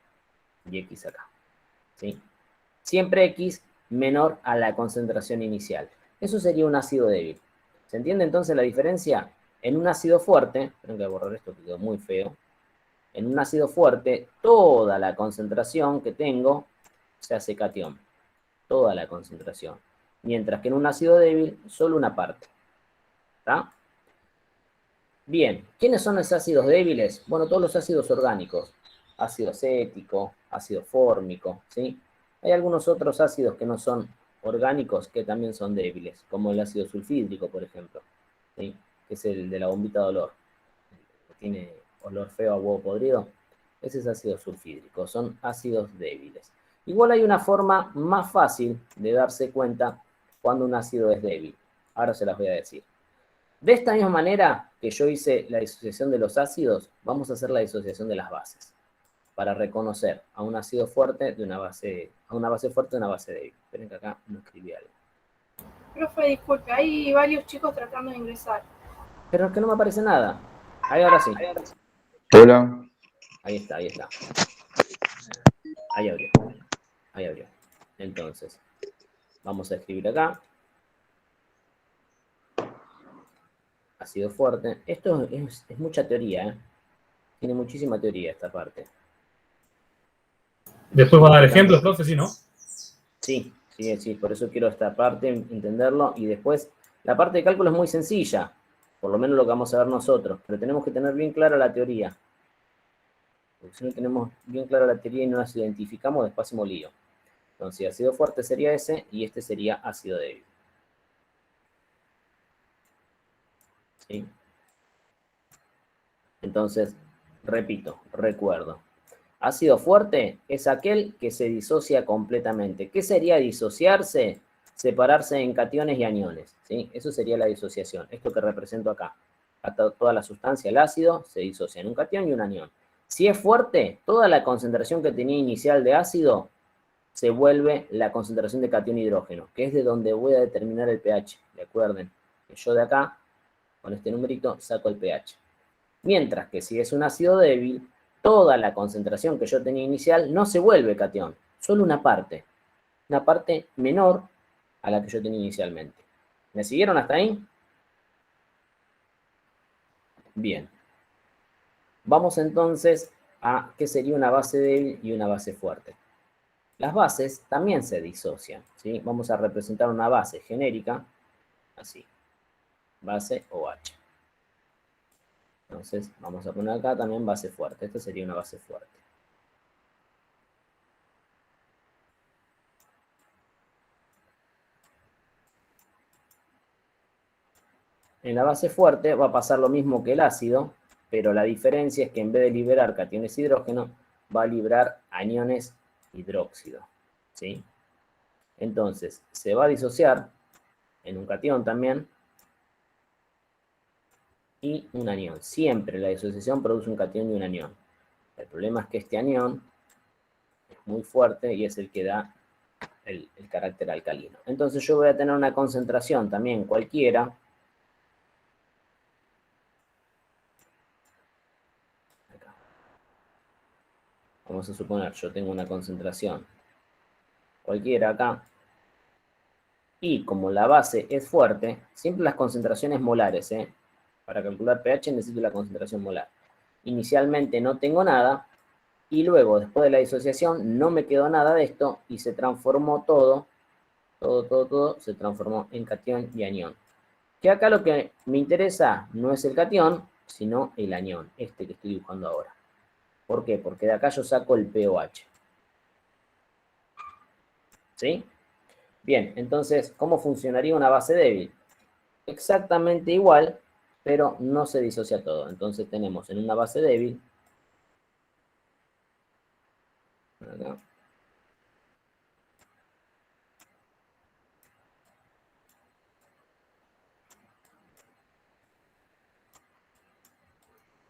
Speaker 1: y X acá, ¿sí? Siempre X menor a la concentración inicial. Eso sería un ácido débil. ¿Se entiende entonces la diferencia? En un ácido fuerte, tengo que borrar esto que quedó muy feo, en un ácido fuerte, toda la concentración que tengo se hace catión, toda la concentración. Mientras que en un ácido débil, solo una parte. ¿Está? Bien, ¿quiénes son los ácidos débiles? Bueno, todos los ácidos orgánicos. Ácido acético, ácido fórmico, ¿sí? Hay algunos otros ácidos que no son orgánicos que también son débiles, como el ácido sulfídrico, por ejemplo, ¿sí? Que es el de la bombita de olor, que tiene olor feo a huevo podrido. Ese es ácido sulfídrico, son ácidos débiles. Igual hay una forma más fácil de darse cuenta cuando un ácido es débil. Ahora se las voy a decir. De esta misma manera que yo hice la disociación de los ácidos, vamos a hacer la disociación de las bases, para reconocer a un ácido fuerte de una base, a una base fuerte de una base débil. Esperen que acá no escribí algo.
Speaker 5: Profe, disculpe, hay varios chicos tratando de ingresar.
Speaker 1: Pero es que no me aparece nada. Ahí ahora sí.
Speaker 7: Hola.
Speaker 1: Ahí está, ahí está. Ahí abrió. Ahí abrió. Entonces, vamos a escribir acá. Ácido fuerte. Esto es mucha teoría, ¿eh? Tiene muchísima teoría esta parte.
Speaker 10: Después va a dar ejemplos, profe, ¿sí, no?
Speaker 1: Sí, sí, sí. Por eso quiero esta parte, entenderlo. Y después, la parte de cálculo es muy sencilla. Por lo menos lo que vamos a ver nosotros. Pero tenemos que tener bien clara la teoría. Porque si no tenemos bien clara la teoría y no las identificamos, después hacemos lío. Entonces, ácido fuerte sería ese y este sería ácido débil. ¿Sí? Entonces, repito, recuerdo. Ácido fuerte es aquel que se disocia completamente. ¿Qué sería disociarse? Separarse en cationes y aniones. ¿Sí? Eso sería la disociación. Esto que represento acá. Hasta toda la sustancia, el ácido, se disocia en un catión y un anión. Si es fuerte, toda la concentración que tenía inicial de ácido se vuelve la concentración de catión hidrógeno, que es de donde voy a determinar el pH. Recuerden que yo de acá, con este numerito, saco el pH. Mientras que si es un ácido débil, toda la concentración que yo tenía inicial no se vuelve catión, solo una parte menor a la que yo tenía inicialmente. ¿Me siguieron hasta ahí? Bien. Vamos entonces a qué sería una base débil y una base fuerte. Las bases también se disocian, ¿sí? Vamos a representar una base genérica, así, base OH. Entonces, vamos a poner acá también base fuerte. Esta sería una base fuerte. En la base fuerte va a pasar lo mismo que el ácido, pero la diferencia es que en vez de liberar cationes hidrógeno, va a liberar aniones hidróxido, ¿sí? Entonces, se va a disociar en un catión también y un anión. Siempre la disociación produce un catión y un anión. El problema es que este anión es muy fuerte y es el que da el carácter alcalino. Entonces yo voy a tener una concentración también cualquiera. Acá. Vamos a suponer, yo tengo una concentración cualquiera acá. Y como la base es fuerte, siempre las concentraciones molares, ¿eh? Para calcular pH necesito la concentración molar. Inicialmente no tengo nada, y luego, después de la disociación, no me quedó nada de esto, y se transformó todo, se transformó en catión y anión. Que acá lo que me interesa no es el catión, sino el anión, este que estoy dibujando ahora. ¿Por qué? Porque de acá yo saco el pOH. ¿Sí? Bien, entonces, ¿cómo funcionaría una base débil? Exactamente igual, pero no se disocia todo. Entonces tenemos en una base débil, acá,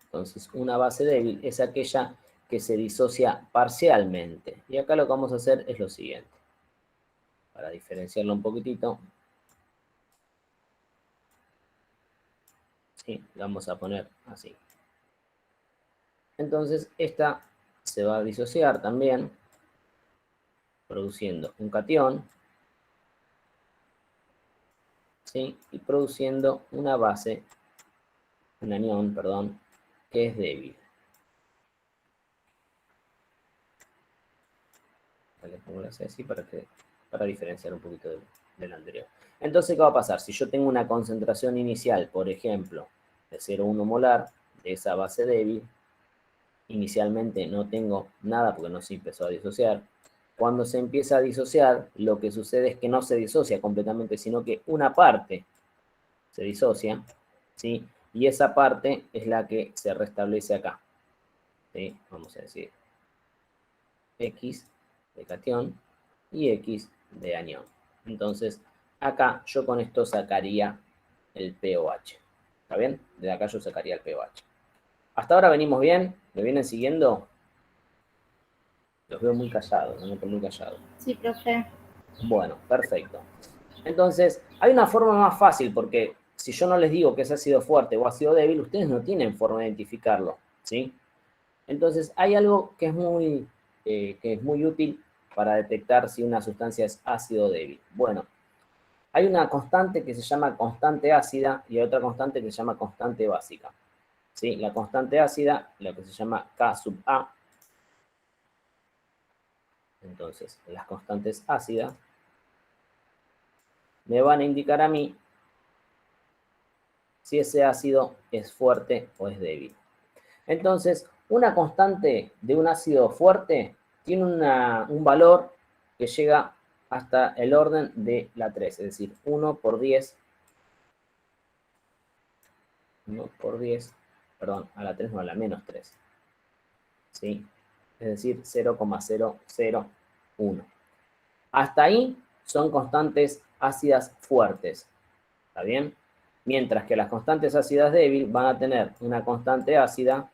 Speaker 1: entonces una base débil es aquella que se disocia parcialmente. Y acá lo que vamos a hacer es lo siguiente. Para diferenciarlo un poquitito, ¿sí? Vamos a poner así. Entonces esta se va a disociar también, produciendo un catión, ¿sí? Y produciendo una base, un anión, perdón, que es débil. Le pongo la C así para diferenciar un poquito del anterior. Entonces, ¿qué va a pasar? Si yo tengo una concentración inicial, por ejemplo, de 0,1 molar de esa base débil, inicialmente no tengo nada porque no se empezó a disociar. Cuando se empieza a disociar, lo que sucede es que no se disocia completamente, sino que una parte se disocia, ¿sí? Y esa parte es la que se restablece acá, ¿sí? Vamos a decir X de catión y X de anión. Entonces, acá yo con esto sacaría el pOH. ¿Está bien? De acá yo sacaría el pH. Hasta ahora venimos bien, ¿me vienen siguiendo? Los veo muy callados, me noto muy callados.
Speaker 3: Sí, profe.
Speaker 1: Bueno, perfecto. Entonces, hay una forma más fácil, porque si yo no les digo que es ácido fuerte o ácido débil, ustedes no tienen forma de identificarlo, ¿sí? Entonces, hay algo que es muy útil para detectar si una sustancia es ácido o débil. Bueno, hay una constante que se llama constante ácida y hay otra constante que se llama constante básica. ¿Sí? La constante ácida, lo que se llama K sub A. Entonces, las constantes ácidas me van a indicar a mí si ese ácido es fuerte o es débil. Entonces, una constante de un ácido fuerte tiene un valor que llega hasta el orden de la 3, es decir, 1 por 10, perdón, a la 3 no, a la menos 3, ¿sí? Es decir, 0,001. Hasta ahí son constantes ácidas fuertes, ¿está bien? Mientras que las constantes ácidas débiles van a tener una constante ácida,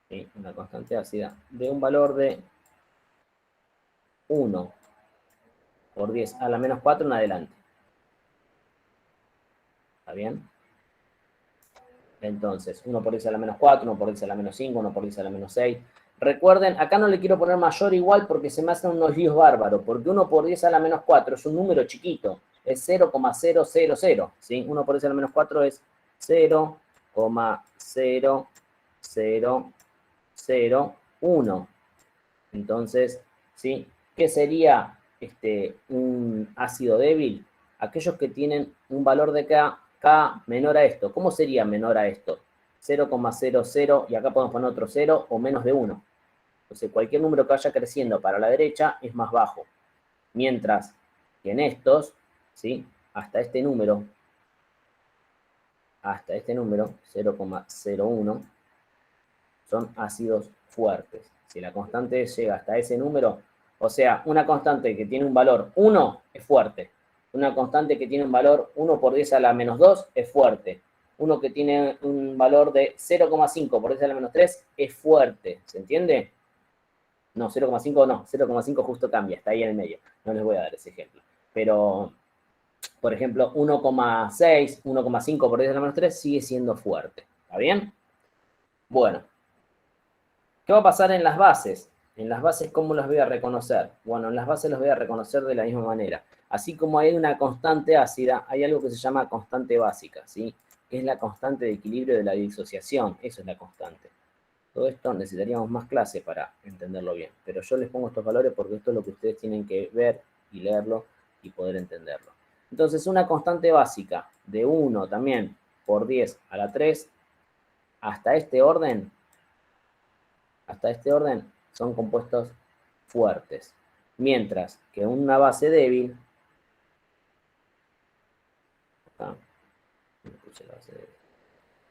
Speaker 1: ¿sí? Una constante ácida de un valor de 1 por 10 a la menos 4 en adelante. ¿Está bien? Entonces, 1 por 10 a la menos 4, 1 por 10 a la menos 5, 1 por 10 a la menos 6. Recuerden, acá no le quiero poner mayor o igual porque se me hacen unos líos bárbaros, porque 1 por 10 a la menos 4 es un número chiquito, es 0,000, ¿sí? 1 por 10 a la menos 4 es 0,0001. Entonces, ¿sí? ¿Qué sería un ácido débil? Aquellos que tienen un valor de K menor a esto. ¿Cómo sería menor a esto? 0,00, y acá podemos poner otro 0, o menos de 1. Entonces, cualquier número que vaya creciendo para la derecha es más bajo. Mientras que en estos, ¿sí? Hasta este número, 0,01, son ácidos fuertes. Si la constante llega hasta ese número, o sea, una constante que tiene un valor 1 es fuerte. Una constante que tiene un valor 1 por 10 a la menos 2 es fuerte. Uno que tiene un valor de 0,5 por 10 a la menos 3 es fuerte. ¿Se entiende? No, 0,5 no. 0,5 justo cambia, está ahí en el medio. No les voy a dar ese ejemplo. Pero, por ejemplo, 1,6, 1,5 por 10 a la menos 3 sigue siendo fuerte. ¿Está bien? Bueno. ¿Qué va a pasar en las bases? En las bases, ¿cómo las voy a reconocer? Bueno, en las bases las voy a reconocer de la misma manera. Así como hay una constante ácida, hay algo que se llama constante básica, ¿sí? Que es la constante de equilibrio de la disociación. Eso es la constante. Todo esto necesitaríamos más clase para entenderlo bien. Pero yo les pongo estos valores porque esto es lo que ustedes tienen que ver y leerlo y poder entenderlo. Entonces, una constante básica de 1 también por 10 a la 3, hasta este orden son compuestos fuertes. Mientras que una base débil,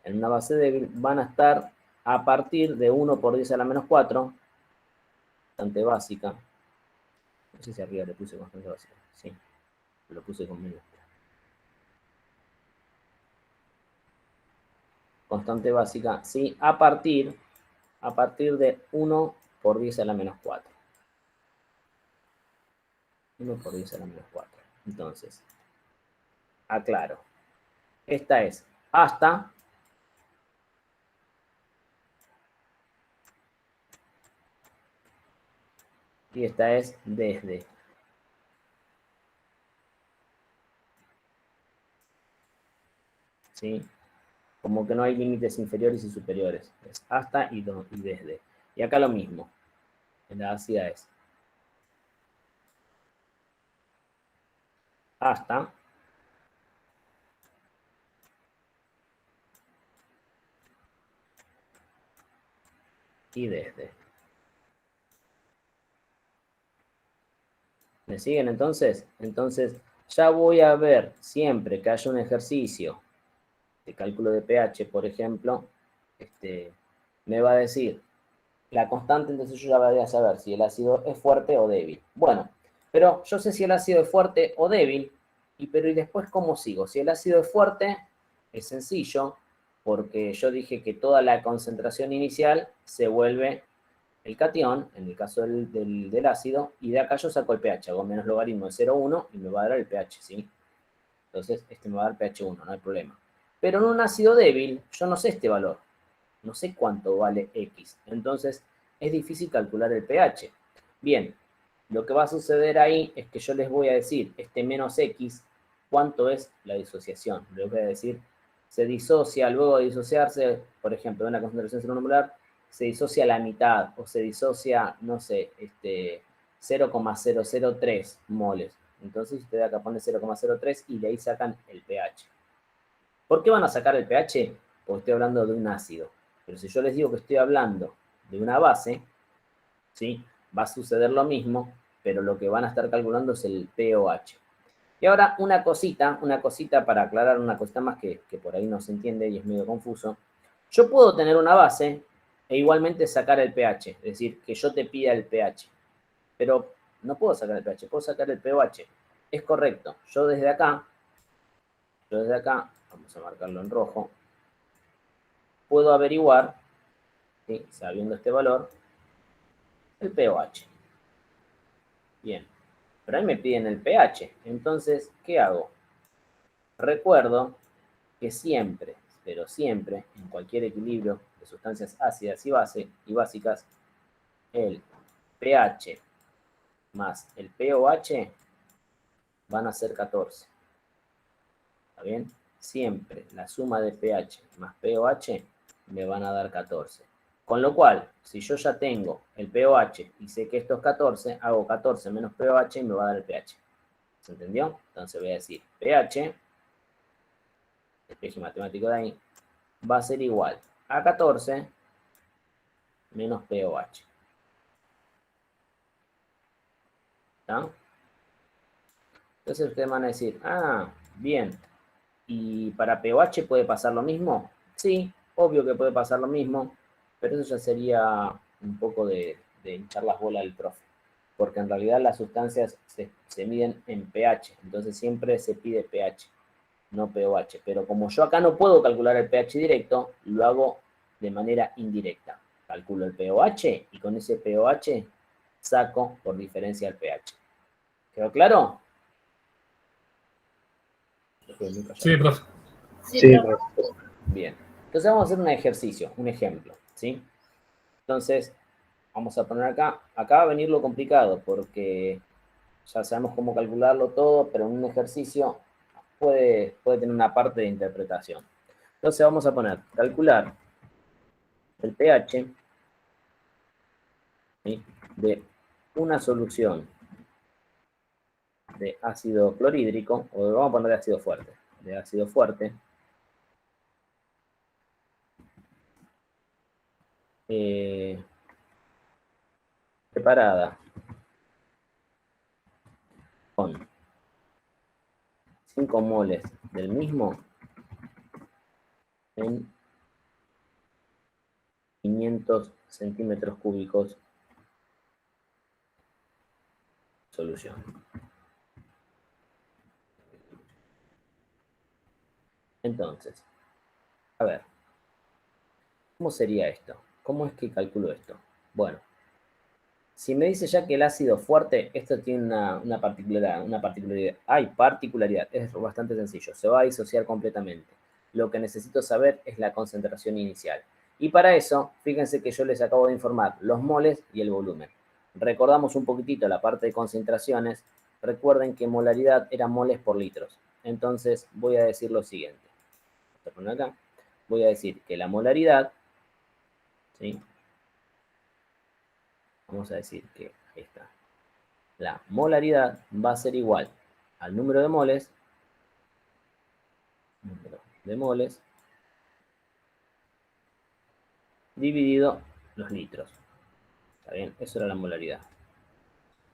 Speaker 1: en una base débil van a estar a partir de 1 por 10 a la menos 4, constante básica. No sé si arriba le puse constante básica. Sí, lo puse con minúscula. Constante básica, sí, a partir de 1 por 10 a la menos 4. 1 por 10 a la menos 4. Entonces, aclaro. Esta es hasta y esta es desde. ¿Sí? Como que no hay límites inferiores y superiores. Es hasta y desde. Y acá lo mismo. En la ácida es hasta y desde. ¿Me siguen entonces? Entonces, ya voy a ver siempre que haya un ejercicio de cálculo de pH, por ejemplo, me va a decir la constante, entonces yo ya voy a saber si el ácido es fuerte o débil. Bueno, pero yo sé si el ácido es fuerte o débil, pero ¿y después cómo sigo? Si el ácido es fuerte, Es sencillo porque yo dije que toda la concentración inicial se vuelve el catión, en el caso del ácido, y de acá yo saco el pH, hago menos logaritmo de 0,1 y me va a dar el pH, ¿sí? Entonces, este me va a dar pH 1, no hay problema. Pero en un ácido débil, yo no sé este valor, no sé cuánto vale X, entonces es difícil calcular el pH. Bien, lo que va a suceder ahí es que yo les voy a decir, este menos X, ¿cuánto es la disociación? Les voy a decir, se disocia, luego de disociarse, por ejemplo, de una concentración celular, se disocia la mitad, o se disocia, no sé, 0,003 moles. Entonces ustedes acá ponen 0,03 y de ahí sacan el pH. ¿Por qué van a sacar el pH? Porque estoy hablando de un ácido. Pero si yo les digo que estoy hablando de una base, ¿sí? Va a suceder lo mismo, pero lo que van a estar calculando es el pOH. Y ahora una cosita para aclarar una cosita más que por ahí no se entiende y es medio confuso. Yo puedo tener una base e igualmente sacar el pH, es decir, que yo te pida el pH. Pero no puedo sacar el pH, puedo sacar el pOH. Es correcto. Yo desde acá, vamos a marcarlo en rojo, puedo averiguar, ¿sí? Sabiendo este valor, el pOH. Bien. Pero ahí me piden el pH. Entonces, ¿qué hago? Recuerdo que siempre, pero siempre, en cualquier equilibrio de sustancias ácidas y básicas, el pH más el pOH van a ser 14. ¿Está bien? Siempre la suma de pH más pOH me van a dar 14. Con lo cual, si yo ya tengo el pOH y sé que esto es 14, hago 14 menos pOH y me va a dar el pH. ¿Se entendió? Entonces voy a decir pH, el eje matemático de ahí, va a ser igual a 14 menos pOH. ¿Está? Entonces ustedes van a decir, ah, bien, ¿y para pOH puede pasar lo mismo? Sí, obvio que puede pasar lo mismo, pero eso ya sería un poco de hinchar las bolas del profe, porque en realidad las sustancias se miden en pH, entonces siempre se pide pH, no pOH, pero como yo acá no puedo calcular el pH directo, lo hago de manera indirecta. Calculo el pOH y con ese pOH saco por diferencia el pH. ¿Quedó claro?
Speaker 2: Sí, profe.
Speaker 6: Sí, profe.
Speaker 1: Bien. Entonces vamos a hacer un ejercicio, un ejemplo, ¿sí? Entonces, vamos a poner acá. Acá va a venir lo complicado porque ya sabemos cómo calcularlo todo, pero en un ejercicio puede tener una parte de interpretación. Entonces vamos a poner, calcular el pH, ¿sí?, de una solución de ácido clorhídrico, o vamos a poner de ácido fuerte, preparada con 5 moles del mismo en 500 centímetros cúbicos solución. Entonces, a ver, ¿cómo sería esto? ¿Cómo es que calculo esto? Bueno, si me dice ya que el ácido fuerte, esto tiene una particularidad, es bastante sencillo, se va a disociar completamente. Lo que necesito saber es la concentración inicial. Y para eso, fíjense que yo les acabo de informar los moles y el volumen. Recordamos un poquitito la parte de concentraciones. Recuerden que molaridad era moles por litros. Entonces voy a decir lo siguiente. Acá. Voy a decir que la molaridad, ¿sí? Vamos a decir que ahí está. La molaridad va a ser igual al número de moles, dividido los litros. ¿Está bien? Eso era la molaridad.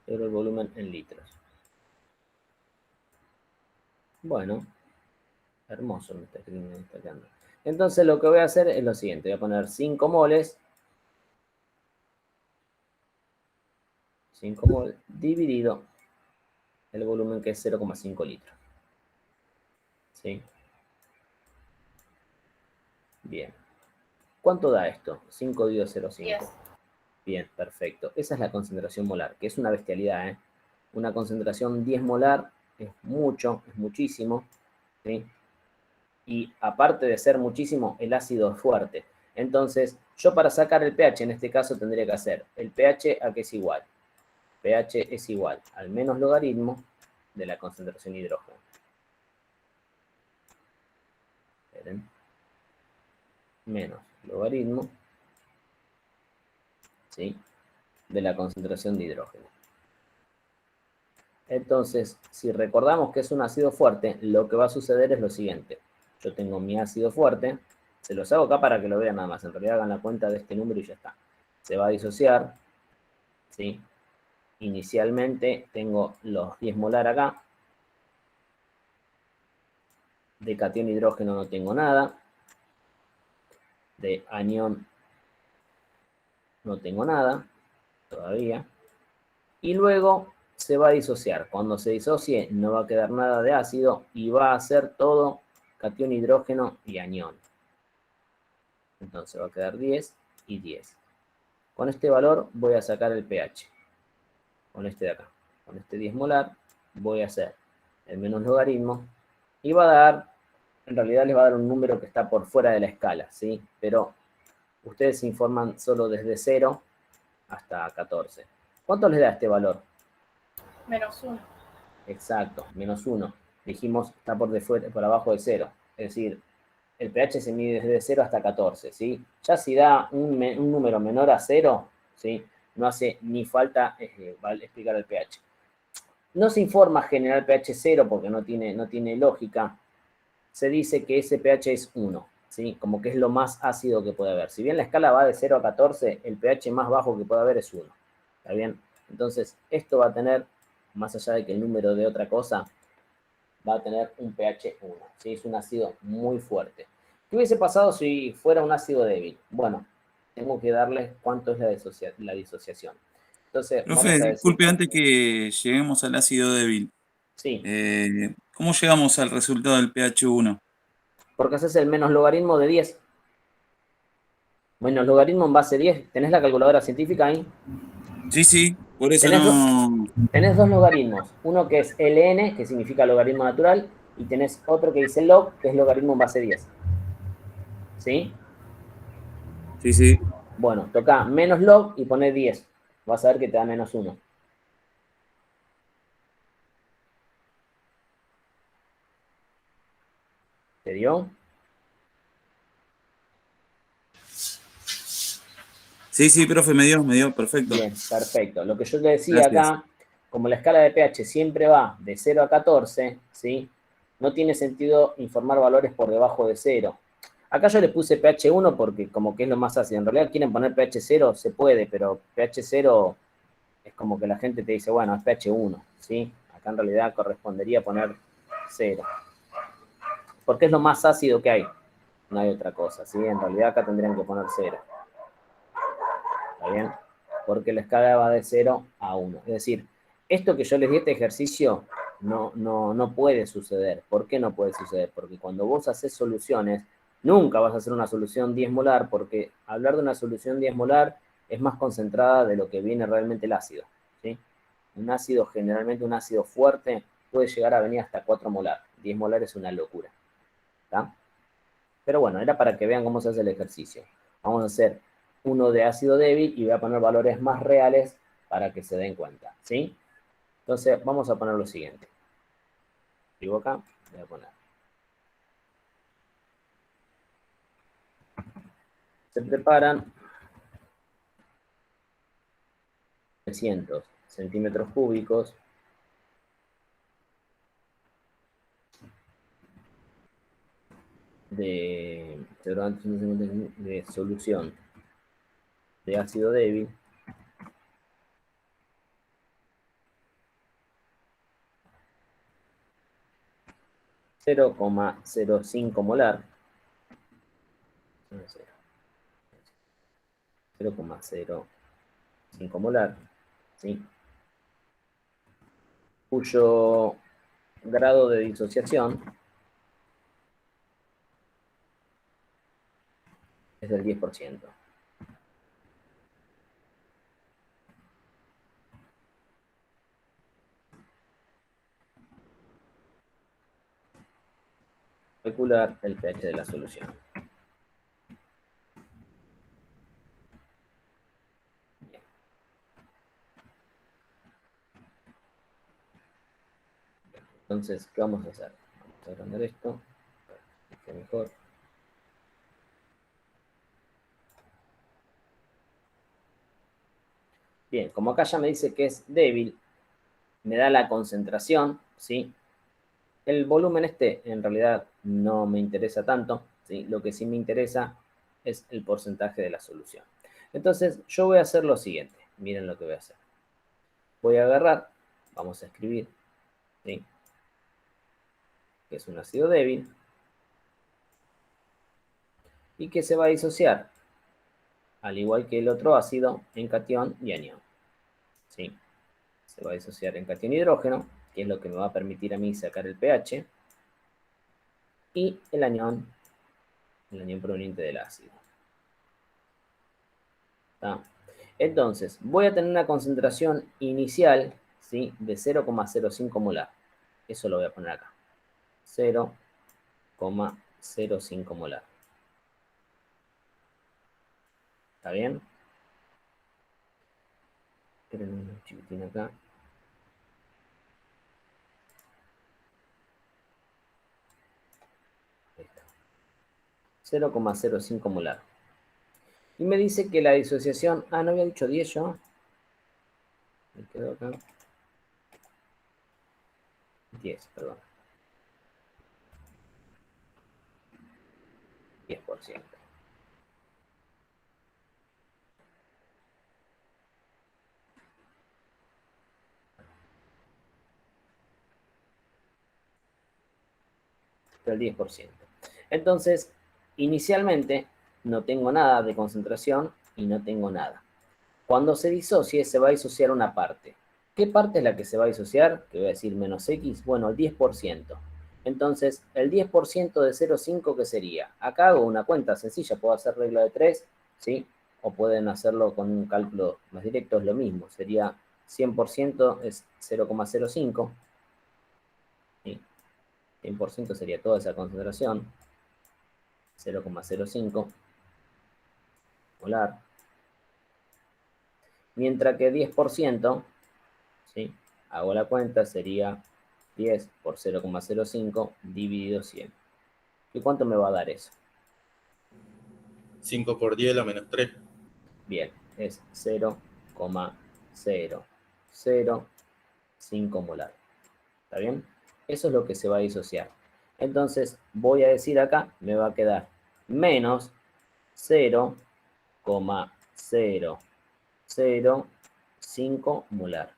Speaker 1: Pero el volumen en litros. Bueno, hermoso me está quedando. Entonces lo que voy a hacer es lo siguiente. Voy a poner 5 moles. 5 moles dividido el volumen, que es 0,5 litros. ¿Sí? Bien. ¿Cuánto da esto? 5 dividido 0,5.
Speaker 5: 10.
Speaker 1: Bien, perfecto. Esa es la concentración molar, que es una bestialidad, ¿eh? Una concentración 10 molar es mucho, es muchísimo, ¿sí? Y aparte de ser muchísimo, el ácido es fuerte. Entonces, yo para sacar el pH, en este caso, tendría que hacer el pH a qué es igual. pH es igual al menos logaritmo de la concentración de hidrógeno. Esperen. Menos logaritmo, ¿sí?, de la concentración de hidrógeno. Entonces, si recordamos que es un ácido fuerte, lo que va a suceder es lo siguiente. Yo tengo mi ácido fuerte, se los hago acá para que lo vean nada más, en realidad hagan la cuenta de este número y ya está. Se va a disociar, ¿sí? Inicialmente tengo los 10 molar acá. De catión hidrógeno no tengo nada. De anión no tengo nada todavía. Y luego se va a disociar. Cuando se disocie no va a quedar nada de ácido y va a ser todo catión hidrógeno y anión. Entonces va a quedar 10 y 10. Con este valor voy a sacar el pH. Con este de acá. Con este 10 molar voy a hacer el menos logaritmo y va a dar, en realidad les va a dar un número que está por fuera de la escala, ¿sí? Pero ustedes se informan solo desde 0 hasta 14. ¿Cuánto les da este valor?
Speaker 5: -1.
Speaker 1: Exacto, -1. Dijimos, está por abajo de 0. Es decir, el pH se mide desde 0 hasta 14, ¿sí? Ya si da un número menor a 0, ¿sí?, no hace ni falta explicar el pH. No se informa general pH 0 porque no tiene lógica. Se dice que ese pH es 1, ¿sí? Como que es lo más ácido que puede haber. Si bien la escala va de 0 a 14, el pH más bajo que puede haber es 1. ¿Está bien? Entonces, esto va a tener, más allá de que el número de otra cosa, va a tener un pH 1, ¿sí? Es un ácido muy fuerte. ¿Qué hubiese pasado si fuera un ácido débil? Bueno, tengo que darles cuánto es la disociación. Entonces,
Speaker 9: Profe,
Speaker 1: vamos a decir...
Speaker 9: disculpe, antes que lleguemos al ácido débil,
Speaker 1: Sí,
Speaker 9: ¿cómo llegamos al resultado del pH 1?
Speaker 1: porque haces el menos logaritmo de 10. Menos logaritmo en base 10. ¿Tenés la calculadora científica ahí?
Speaker 9: Sí, sí, por eso
Speaker 1: Tenés,
Speaker 9: no.
Speaker 1: tenés dos logaritmos. Uno que es ln, que significa logaritmo natural, y tenés otro que dice log, que es logaritmo en base 10. ¿Sí?
Speaker 9: Sí, sí.
Speaker 1: Bueno, toca menos log y poné 10. Vas a ver que te da menos 1. ¿Te dio?
Speaker 9: Sí, sí, profe, me dio, perfecto.
Speaker 1: Bien, perfecto. Lo que yo te decía
Speaker 9: Gracias.
Speaker 1: acá, como la escala de pH siempre va de 0 a 14, ¿sí?, no tiene sentido informar valores por debajo de 0. Acá yo le puse pH 1 porque como que es lo más ácido. En realidad quieren poner pH 0, se puede, pero pH 0 es como que la gente te dice, bueno, es pH 1, ¿sí? Acá en realidad correspondería poner 0. Porque es lo más ácido que hay. No hay otra cosa, ¿sí? En realidad acá tendrían que poner 0. ¿Está bien? Porque la escala va de 0 a 1. Es decir, esto que yo les di, este ejercicio, no puede suceder. ¿Por qué no puede suceder? Porque cuando vos haces soluciones, nunca vas a hacer una solución 10 molar, porque hablar de una solución 10 molar es más concentrada de lo que viene realmente el ácido, ¿sí? Un ácido, generalmente un ácido fuerte, puede llegar a venir hasta 4 molar. 10 molar es una locura. ¿Está? Pero bueno, era para que vean cómo se hace el ejercicio. Vamos a hacer uno de ácido débil y voy a poner valores más reales para que se den cuenta, ¿sí? Entonces, vamos a poner lo siguiente. Digo acá, voy a poner. Se preparan 300 centímetros cúbicos de solución de ácido débil. .05 molar. 0,05 molar, ¿sí? Cuyo grado de disociación es del 10%. Calcular el pH de la solución. Bien. Entonces, ¿qué vamos a hacer? Vamos a agrandar esto para que esté mejor. Bien, como acá ya me dice que es débil, me da la concentración, ¿sí? El volumen en realidad no me interesa tanto, ¿sí? Lo que sí me interesa es el porcentaje de la solución. Entonces, yo voy a hacer lo siguiente. Miren lo que voy a hacer. Voy a agarrar, vamos a escribir, ¿sí? Que es un ácido débil y que se va a disociar, al igual que el otro ácido, en catión y anión, ¿sí? Se va a disociar en catión hidrógeno, que es lo que me va a permitir a mí sacar el pH, y el anión proveniente del ácido. ¿Está? Entonces, voy a tener una concentración inicial, ¿sí? De 0,05 molar. Eso lo voy a poner acá. 0,05 molar. ¿Está bien? Esperen un chiquitín acá. Ahí está. 0,05 molar. Y me dice que la disociación... Ah, no había dicho 10 yo. Me quedo acá. 10, perdón. 10%. Del 10%. Entonces, inicialmente no tengo nada de concentración y no tengo nada. Cuando se disocie, se va a disociar una parte. ¿Qué parte es la que se va a disociar? Que voy a decir menos X. Bueno, el 10%. Entonces, el 10% de 0,5, ¿qué sería? Acá hago una cuenta sencilla. Puedo hacer regla de 3, ¿sí? O pueden hacerlo con un cálculo más directo, es lo mismo. Sería 100% es 0,05. ¿Sí? 100% sería toda esa concentración. 0,05 molar. Mientras que 10%, ¿sí? Hago la cuenta, sería 10 por 0,05 dividido 100. ¿Y cuánto me va a dar eso?
Speaker 10: 5 por 10 a menos 3.
Speaker 1: Bien, es 0,0005 molar. ¿Está bien? Eso es lo que se va a disociar. Entonces, voy a decir acá, me va a quedar menos 0,005 molar.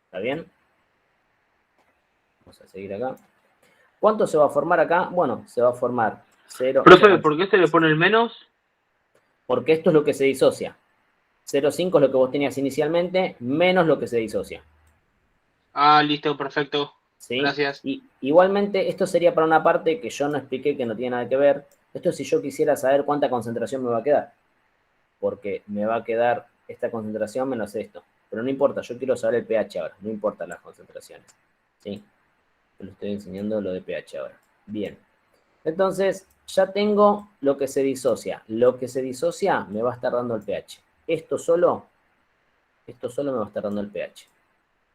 Speaker 1: ¿Está bien? Vamos a seguir acá. ¿Cuánto se va a formar acá? Bueno, se va a formar 0.
Speaker 11: Profe, ¿por qué se le pone el menos?
Speaker 1: Porque esto es lo que se disocia. 0,5 es lo que vos tenías inicialmente, menos lo que se disocia.
Speaker 11: Ah, listo, perfecto.
Speaker 1: ¿Sí?
Speaker 11: Gracias.
Speaker 1: Y igualmente, esto sería para una parte que yo no expliqué, que no tiene nada que ver. Esto es si yo quisiera saber cuánta concentración me va a quedar. Porque me va a quedar esta concentración menos esto. Pero no importa, yo quiero saber el pH ahora. No importa las concentraciones. ¿Sí? Lo estoy enseñando lo de pH ahora. Bien. Entonces, ya tengo lo que se disocia. Lo que se disocia me va a estar dando el pH. Esto solo me va a estar dando el pH.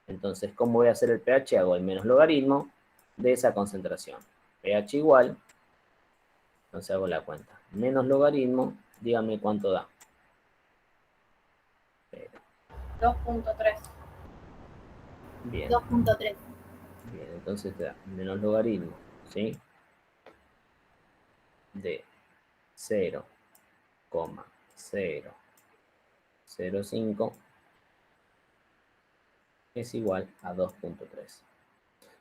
Speaker 1: Entonces, ¿cómo voy a hacer el pH? Hago el menos logaritmo de esa concentración. pH igual, entonces hago la cuenta. Menos logaritmo, dígame cuánto da.
Speaker 5: 2.3.
Speaker 1: Bien.
Speaker 3: 2.3.
Speaker 1: Bien, entonces te da menos logaritmo, ¿sí? De 0,005 es igual a 2.3.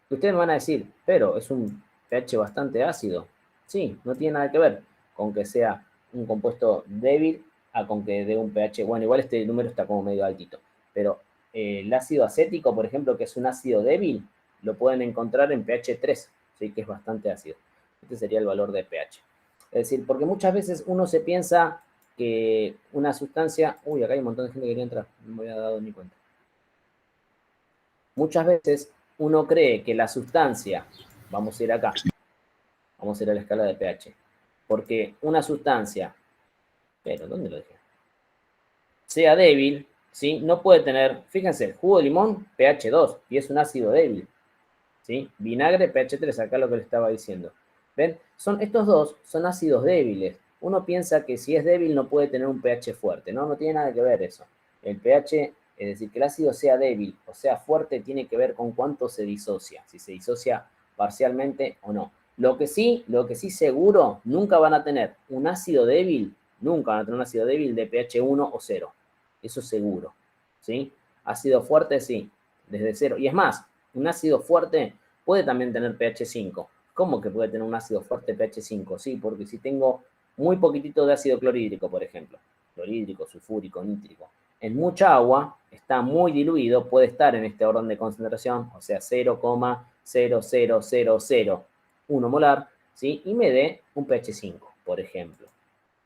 Speaker 1: Ustedes me van a decir, pero es un pH bastante ácido. Sí, no tiene nada que ver con que sea un compuesto débil a con que dé un pH. Bueno, igual este número está como medio altito. Pero el ácido acético, por ejemplo, que es un ácido débil, lo pueden encontrar en pH 3, ¿sí? Que es bastante ácido. Este sería el valor de pH. Es decir, porque muchas veces uno se piensa que una sustancia... Uy, acá hay un montón de gente que quería entrar, no me había dado ni cuenta. Muchas veces uno cree que la sustancia, vamos a ir acá, vamos a ir a la escala de pH, porque una sustancia, pero ¿dónde lo dejé? Sea débil, ¿sí? No puede tener, fíjense, jugo de limón, pH 2, y es un ácido débil, ¿sí? Vinagre, pH 3, acá lo que le estaba diciendo. ¿Ven? Estos dos son ácidos débiles. Uno piensa que si es débil no puede tener un pH fuerte, ¿no? No tiene nada que ver eso. El pH, es decir, que el ácido sea débil o sea fuerte, tiene que ver con cuánto se disocia, si se disocia parcialmente o no. Lo que sí seguro, nunca van a tener un ácido débil, nunca van a tener un ácido débil de pH 1 o 0. Eso seguro, ¿sí? Ácido fuerte, sí, desde 0. Y es más, un ácido fuerte puede también tener pH 5. ¿Cómo que puede tener un ácido fuerte pH 5? Sí, porque si tengo muy poquitito de ácido clorhídrico, por ejemplo, clorhídrico, sulfúrico, nítrico, en mucha agua, está muy diluido, puede estar en este orden de concentración, o sea, 0,00001 molar, ¿sí? Y me dé un pH 5, por ejemplo.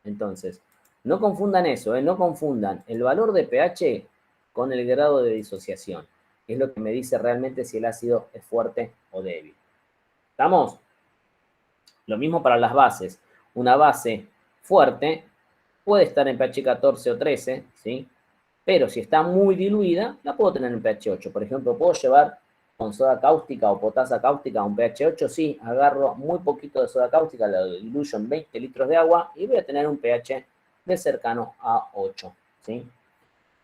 Speaker 1: Entonces, no confundan eso, no confundan el valor de pH con el grado de disociación. Es lo que me dice realmente si el ácido es fuerte o débil. ¿Estamos? Lo mismo para las bases. Una base fuerte puede estar en pH 14 o 13, ¿sí? Pero si está muy diluida, la puedo tener en pH 8. Por ejemplo, puedo llevar con soda cáustica o potasa cáustica a un pH 8, sí, agarro muy poquito de soda cáustica, la diluyo en 20 litros de agua y voy a tener un pH de cercano a 8, ¿sí?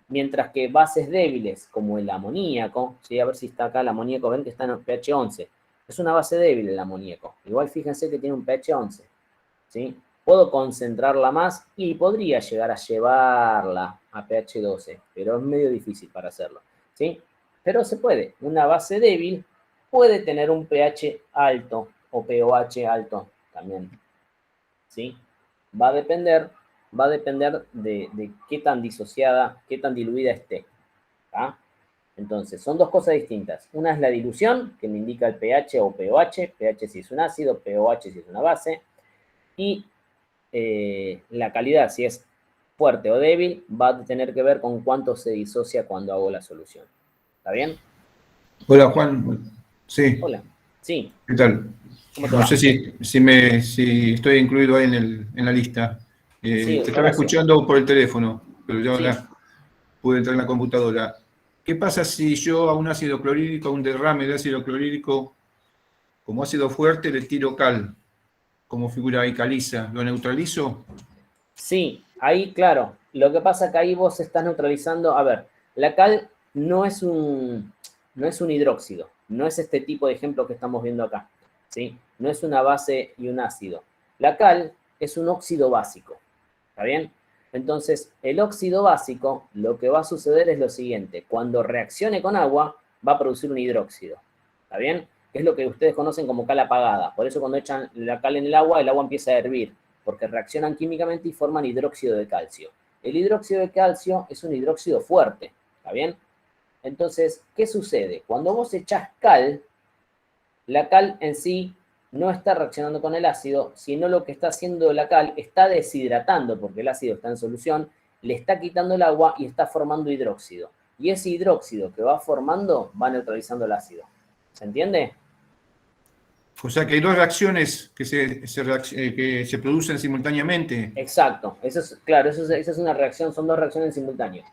Speaker 1: Mientras que bases débiles, como el amoníaco, ¿sí? A ver si está acá el amoníaco, ven que está en pH 11. Es una base débil el amoníaco. Igual fíjense que tiene un pH 11, ¿sí? Puedo concentrarla más y podría llegar a llevarla a pH 12, pero es medio difícil para hacerlo, ¿sí? Pero se puede. Una base débil puede tener un pH alto o pOH alto también, ¿sí? Va a depender de qué tan disociada, qué tan diluida esté, ¿tá? Entonces, son dos cosas distintas. Una es la dilución, que me indica el pH o pOH, pH si es un ácido, pOH si es una base, y la calidad, si es fuerte o débil, va a tener que ver con cuánto se disocia cuando hago la solución. ¿Está bien?
Speaker 8: Hola, Juan. Sí.
Speaker 1: Hola. Sí.
Speaker 8: ¿Qué tal?
Speaker 1: ¿Cómo te
Speaker 8: No
Speaker 1: va?
Speaker 8: sé si estoy incluido ahí en la lista.
Speaker 1: Sí,
Speaker 8: te estaba
Speaker 1: gracias.
Speaker 8: escuchando por el teléfono, pero ya
Speaker 1: Sí.
Speaker 8: ahora pude entrar en la computadora. ¿Qué pasa si yo a un ácido clorhídrico, a un derrame de ácido clorhídrico, como ácido fuerte, le tiro cal, como figura ahí caliza? ¿Lo neutralizo?
Speaker 1: Sí, ahí, claro. Lo que pasa es que ahí vos estás neutralizando. A ver, la cal no es un hidróxido. No es este tipo de ejemplo que estamos viendo acá, ¿sí? No es una base y un ácido. La cal es un óxido básico, ¿está bien? Entonces, el óxido básico, lo que va a suceder es lo siguiente. Cuando reaccione con agua, va a producir un hidróxido, ¿está bien? Es lo que ustedes conocen como cal apagada. Por eso cuando echan la cal en el agua empieza a hervir, porque reaccionan químicamente y forman hidróxido de calcio. El hidróxido de calcio es un hidróxido fuerte, ¿está bien? Entonces, ¿qué sucede? Cuando vos echás cal, la cal en sí no está reaccionando con el ácido, sino lo que está haciendo la cal está deshidratando, porque el ácido está en solución, le está quitando el agua y está formando hidróxido. Y ese hidróxido que va formando va neutralizando el ácido. ¿Se entiende?
Speaker 8: O sea que hay dos reacciones que se producen simultáneamente.
Speaker 1: Exacto. Eso es, claro, esa es una reacción, son dos reacciones simultáneas.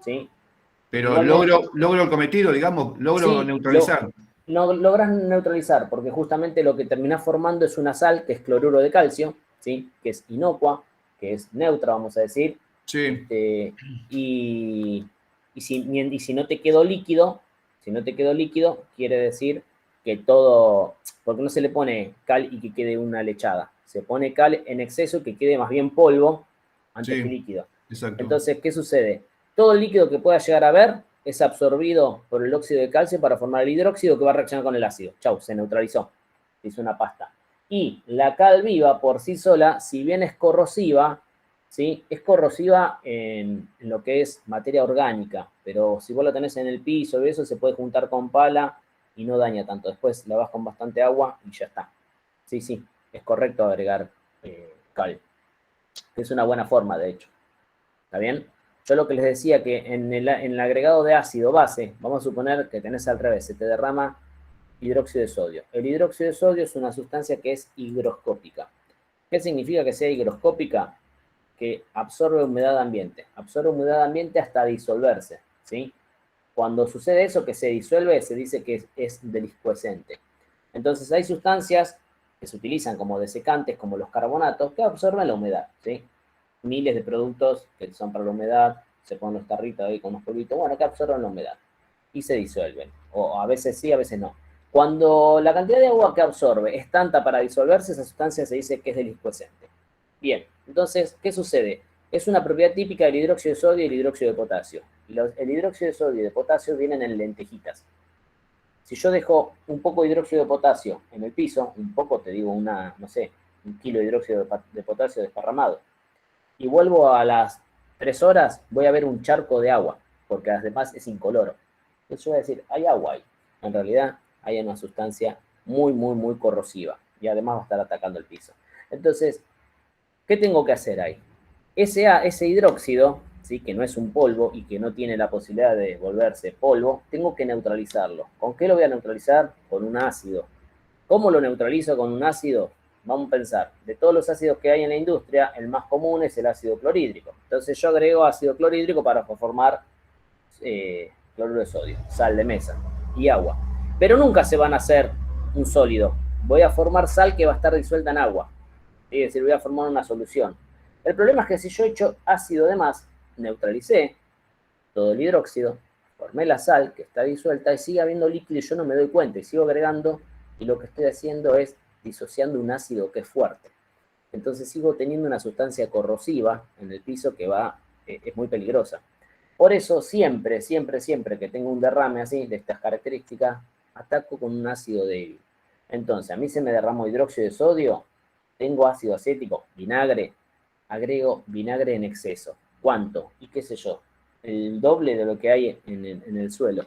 Speaker 1: ¿Sí?
Speaker 8: Pero
Speaker 1: Igualmente,
Speaker 8: logro el cometido, digamos, logro
Speaker 1: sí,
Speaker 8: neutralizar.
Speaker 1: no logras neutralizar, porque justamente lo que terminás formando es una sal, que es cloruro de calcio, ¿sí? Que es inocua, que es neutra, vamos a decir.
Speaker 8: Sí.
Speaker 1: Y si no te quedó líquido, quiere decir que todo, porque no se le pone cal y que quede una lechada, se pone cal en exceso que quede más bien polvo antes que líquido.
Speaker 8: Exacto.
Speaker 1: Entonces, ¿qué sucede? Todo el líquido que pueda llegar a haber es absorbido por el óxido de calcio para formar el hidróxido que va a reaccionar con el ácido. Chau, se neutralizó. Hizo una pasta. Y la cal viva por sí sola, si bien es corrosiva, ¿sí? Es corrosiva en lo que es materia orgánica, pero si vos la tenés en el piso y eso, se puede juntar con pala y no daña tanto. Después la vas con bastante agua y ya está. Sí, es correcto agregar cal. Es una buena forma, de hecho. ¿Está bien? Yo lo que les decía que en el agregado de ácido base, vamos a suponer que tenés al revés, se te derrama hidróxido de sodio. El hidróxido de sodio es una sustancia que es higroscópica. ¿Qué significa que sea higroscópica? Que absorbe humedad ambiente. Absorbe humedad ambiente hasta disolverse, ¿sí? Cuando sucede eso, que se disuelve, se dice que es deliscuescente. Entonces hay sustancias que se utilizan como desecantes, como los carbonatos, que absorben la humedad, ¿sí? Miles de productos que son para la humedad, se ponen los tarritos ahí con los polvitos, bueno, que absorben la humedad y se disuelven. O a veces sí, a veces no. Cuando la cantidad de agua que absorbe es tanta para disolverse, esa sustancia se dice que es deliscuescente. Bien, entonces, ¿qué sucede? Es una propiedad típica del hidróxido de sodio y el hidróxido de potasio. El hidróxido de sodio y de potasio vienen en lentejitas. Si yo dejo un poco de hidróxido de potasio en el piso, un poco, te digo, no sé, 1 kilo de hidróxido de potasio desparramado, y vuelvo a las 3 horas, voy a ver un charco de agua, porque además es incoloro. Entonces yo voy a decir, hay agua ahí. En realidad hay una sustancia muy, muy, muy corrosiva, y además va a estar atacando el piso. Entonces, ¿qué tengo que hacer ahí? Ese hidróxido, ¿sí? Que no es un polvo y que no tiene la posibilidad de volverse polvo, tengo que neutralizarlo. ¿Con qué lo voy a neutralizar? Con un ácido. ¿Cómo lo neutralizo con un ácido? Vamos a pensar, de todos los ácidos que hay en la industria, el más común es el ácido clorhídrico. Entonces yo agrego ácido clorhídrico para formar cloruro de sodio, sal de mesa y agua. Pero nunca se van a hacer un sólido. Voy a formar sal que va a estar disuelta en agua. Es decir, voy a formar una solución. El problema es que si yo echo ácido de más, neutralicé todo el hidróxido, formé la sal que está disuelta y sigue habiendo líquido y yo no me doy cuenta y sigo agregando y lo que estoy haciendo es disociando un ácido que es fuerte. Entonces sigo teniendo una sustancia corrosiva en el piso que es muy peligrosa. Por eso siempre, siempre, siempre que tengo un derrame así, de estas características, ataco con un ácido débil. Entonces, a mí se me derramó hidróxido de sodio, tengo ácido acético, vinagre, agrego vinagre en exceso. ¿Cuánto? Y qué sé yo, el doble de lo que hay en el suelo,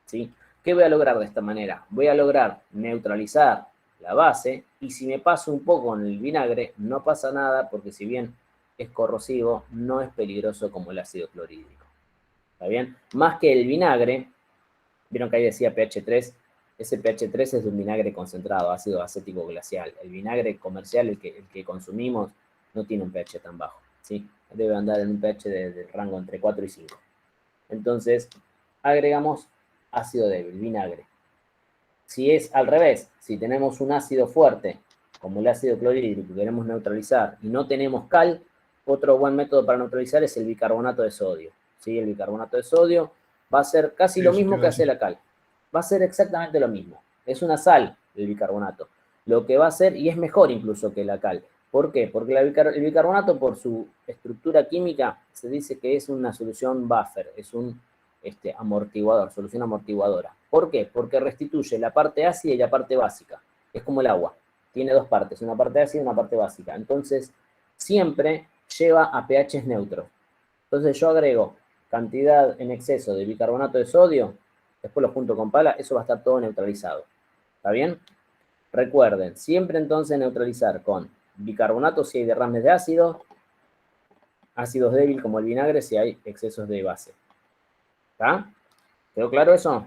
Speaker 1: ¿sí? ¿Qué voy a lograr de esta manera? Voy a lograr neutralizar la base y si me paso un poco en el vinagre, no pasa nada porque si bien es corrosivo, no es peligroso como el ácido clorhídrico. ¿Está bien? Más que el vinagre, vieron que ahí decía pH 3, ese pH 3 es de un vinagre concentrado, ácido acético glacial. El vinagre comercial, el que consumimos, no tiene un pH tan bajo, ¿sí? Debe andar en un pH de rango entre 4 y 5. Entonces, agregamos ácido débil, vinagre. Si es al revés, si tenemos un ácido fuerte, como el ácido clorhídrico, que queremos neutralizar, y no tenemos cal, otro buen método para neutralizar es el bicarbonato de sodio. ¿Sí? El bicarbonato de sodio va a ser casi lo mismo que hace la cal. Va a ser exactamente lo mismo. Es una sal el bicarbonato. Lo que va a hacer, y es mejor incluso que la cal. ¿Por qué? Porque el bicarbonato, por su estructura química, se dice que es una solución buffer, es un amortiguador, solución amortiguadora. ¿Por qué? Porque restituye la parte ácida y la parte básica. Es como el agua. Tiene dos partes, una parte ácida y una parte básica. Entonces, siempre lleva a pHs neutros. Entonces yo agrego cantidad en exceso de bicarbonato de sodio, después lo junto con pala, eso va a estar todo neutralizado. ¿Está bien? Recuerden, siempre entonces neutralizar con bicarbonato si hay derrames de ácido, ácidos débiles como el vinagre si hay excesos de base. ¿Está? ¿Quedó claro eso?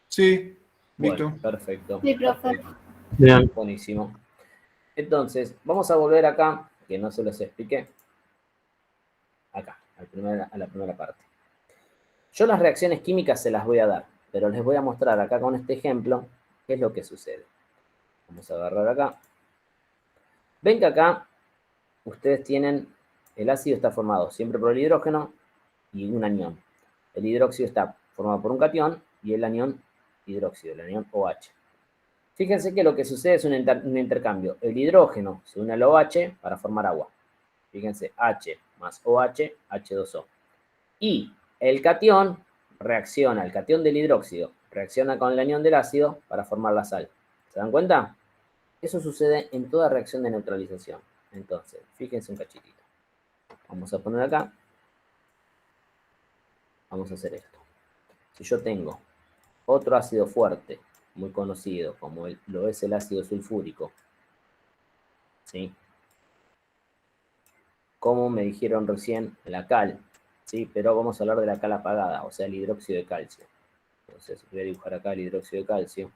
Speaker 8: Sí,
Speaker 1: bueno,
Speaker 8: listo.
Speaker 1: Perfecto.
Speaker 3: Sí, profe.
Speaker 2: Bien.
Speaker 1: Buenísimo. Entonces, vamos a volver acá, que no se los expliqué. Acá, a la primera parte. Yo las reacciones químicas se las voy a dar, pero les voy a mostrar acá con este ejemplo qué es lo que sucede. Vamos a agarrar acá. Ven que acá ustedes tienen, el ácido está formado siempre por el hidrógeno y un anión. El hidróxido está formado por un catión y el anión hidróxido, el anión OH. Fíjense que lo que sucede es un intercambio. El hidrógeno se une al OH para formar agua. Fíjense, H más OH, H2O. Y el catión reacciona, el catión del hidróxido, reacciona con el anión del ácido para formar la sal. ¿Se dan cuenta? Eso sucede en toda reacción de neutralización. Entonces, fíjense un cachitito. Vamos a poner acá. Vamos a hacer esto. Si yo tengo otro ácido fuerte, muy conocido, como lo es el ácido sulfúrico, ¿sí? como me dijeron recién, la cal, ¿sí? Pero vamos a hablar de la cal apagada, o sea, el hidróxido de calcio. Entonces, voy a dibujar acá el hidróxido de calcio.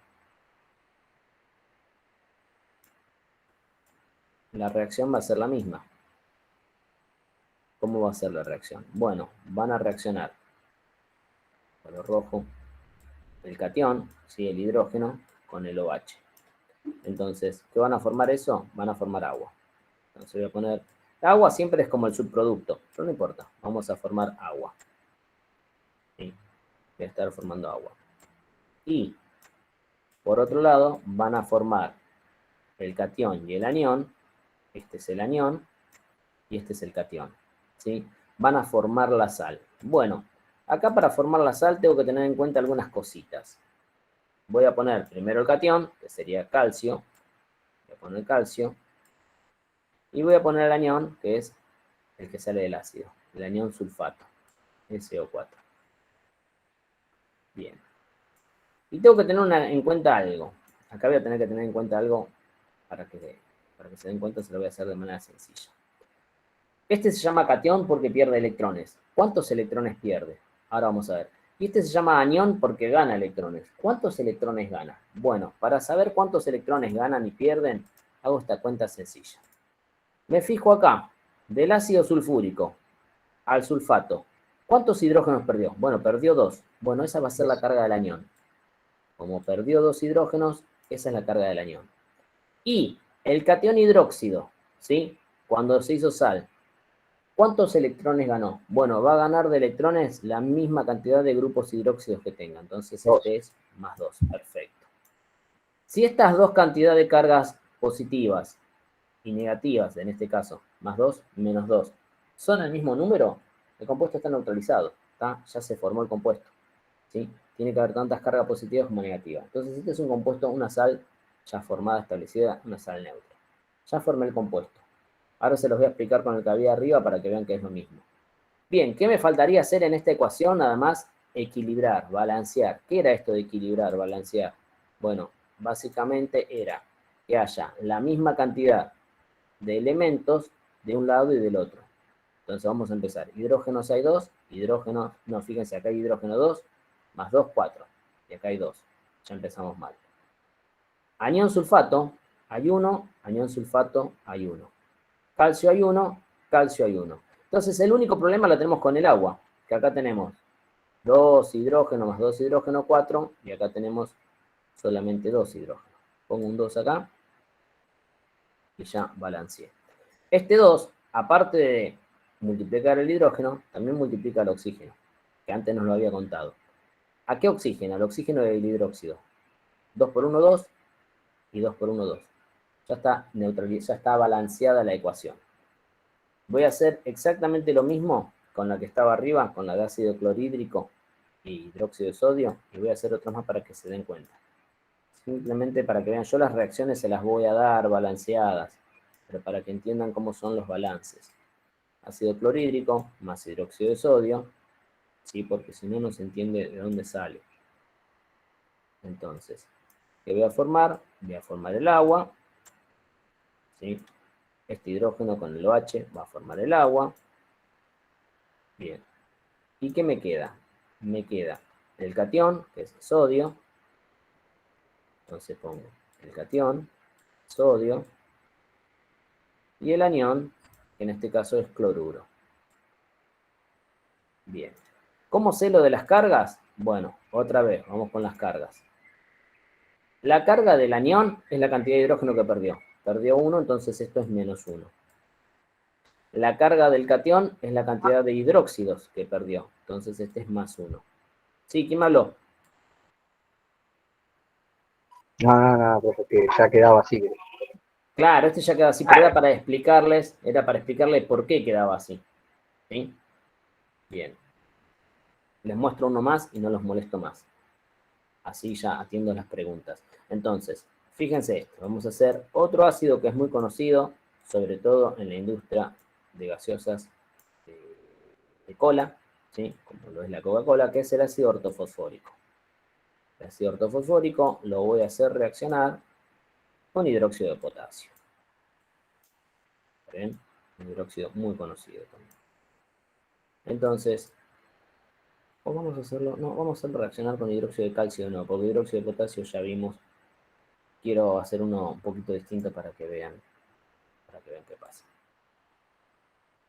Speaker 1: La reacción va a ser la misma. ¿Cómo va a ser la reacción? Bueno, van a reaccionar color rojo el catión, ¿sí? El hidrógeno, con el OH. Entonces, ¿qué van a formar eso? Van a formar agua. Entonces voy a poner... Agua siempre es como el subproducto, pero no importa. Vamos a formar agua. ¿Sí? Voy a estar formando agua. Y, por otro lado, van a formar el catión y el anión. Este es el anión y este es el catión. ¿Sí? Van a formar la sal. Bueno, acá para formar la sal tengo que tener en cuenta algunas cositas. Voy a poner primero el catión, que sería calcio. Voy a poner calcio. Y voy a poner el anión, que es el que sale del ácido. El anión sulfato, SO4. Bien. Y tengo que tener en cuenta algo. Acá voy a tener que tener en cuenta algo para que se den cuenta, se lo voy a hacer de manera sencilla. Este se llama catión porque pierde electrones. ¿Cuántos electrones pierde? Ahora vamos a ver. Y este se llama anión porque gana electrones. ¿Cuántos electrones gana? Bueno, para saber cuántos electrones ganan y pierden, hago esta cuenta sencilla. Me fijo acá, del ácido sulfúrico al sulfato. ¿Cuántos hidrógenos perdió? Bueno, perdió 2. Bueno, esa va a ser la carga del anión. Como perdió 2 hidrógenos, esa es la carga del anión. Y el catión hidróxido, ¿sí? Cuando se hizo sal, ¿cuántos electrones ganó? Bueno, va a ganar de electrones la misma cantidad de grupos hidróxidos que tenga. Entonces este es más 2. Perfecto. Si estas dos cantidades de cargas positivas y negativas, en este caso, más 2, menos 2, son el mismo número, el compuesto está neutralizado, ¿está? Ya se formó el compuesto, ¿sí? Tiene que haber tantas cargas positivas como negativas. Entonces, este es un compuesto, una sal ya formada, establecida, una sal neutra. Ya formé el compuesto. Ahora se los voy a explicar con el que había arriba para que vean que es lo mismo. Bien, ¿qué me faltaría hacer en esta ecuación? Nada más equilibrar, balancear. ¿Qué era esto de equilibrar, balancear? Bueno, básicamente era que haya la misma cantidad de elementos de un lado y del otro. Entonces vamos a empezar. Hidrógenos hay 2, hidrógenos, no, fíjense, acá hay hidrógeno 2, más 2, 4. Y acá hay 2. Ya empezamos mal. Anión sulfato, hay 1, anión sulfato, hay 1. Calcio hay 1, calcio hay 1. Entonces el único problema lo tenemos con el agua, que acá tenemos 2 hidrógenos más 2 hidrógeno, 4, y acá tenemos solamente 2 hidrógenos. Pongo un 2 acá, y ya balanceé. Este 2, aparte de multiplicar el hidrógeno, también multiplica el oxígeno, que antes nos lo había contado. ¿A qué oxígeno? Al oxígeno del hidróxido. 2 por 1, 2, y 2 por 1, 2. Ya está neutralizada, ya está balanceada la ecuación. Voy a hacer exactamente lo mismo con la que estaba arriba, con la de ácido clorhídrico y hidróxido de sodio, y voy a hacer otras más para que se den cuenta. Simplemente para que vean, yo las reacciones se las voy a dar balanceadas, pero para que entiendan cómo son los balances. Ácido clorhídrico más hidróxido de sodio, ¿sí? Porque si no, no se entiende de dónde sale. Entonces, ¿qué voy a formar? Voy a formar el agua, ¿sí? Este hidrógeno con el OH va a formar el agua. Bien. ¿Y qué me queda? Me queda el catión, que es el sodio. Entonces pongo el catión, sodio, y el anión, que en este caso es cloruro. Bien. ¿Cómo sé lo de las cargas? Bueno, otra vez, vamos con las cargas. La carga del anión es la cantidad de hidrógeno que perdió. Perdió 1, entonces esto es menos 1. La carga del catión es la cantidad de hidróxidos que perdió. Entonces este es más 1. ¿Sí? ¿Quién me habló?
Speaker 10: No, porque ya quedaba así.
Speaker 1: Claro, este ya queda así, pero era para explicarles por qué quedaba así. ¿Sí? Bien. Les muestro uno más y no los molesto más. Así ya atiendo las preguntas. Entonces, fíjense esto. Vamos a hacer otro ácido que es muy conocido, sobre todo en la industria de gaseosas de cola, ¿sí? Como lo es la Coca-Cola, que es el ácido ortofosfórico. El ácido ortofosfórico lo voy a hacer reaccionar con hidróxido de potasio. ¿Ven? Un hidróxido muy conocido también. Entonces, o vamos a hacerlo, no, vamos a reaccionar con hidróxido de calcio no, porque hidróxido de potasio ya vimos. Quiero hacer uno un poquito distinto para que vean qué pasa.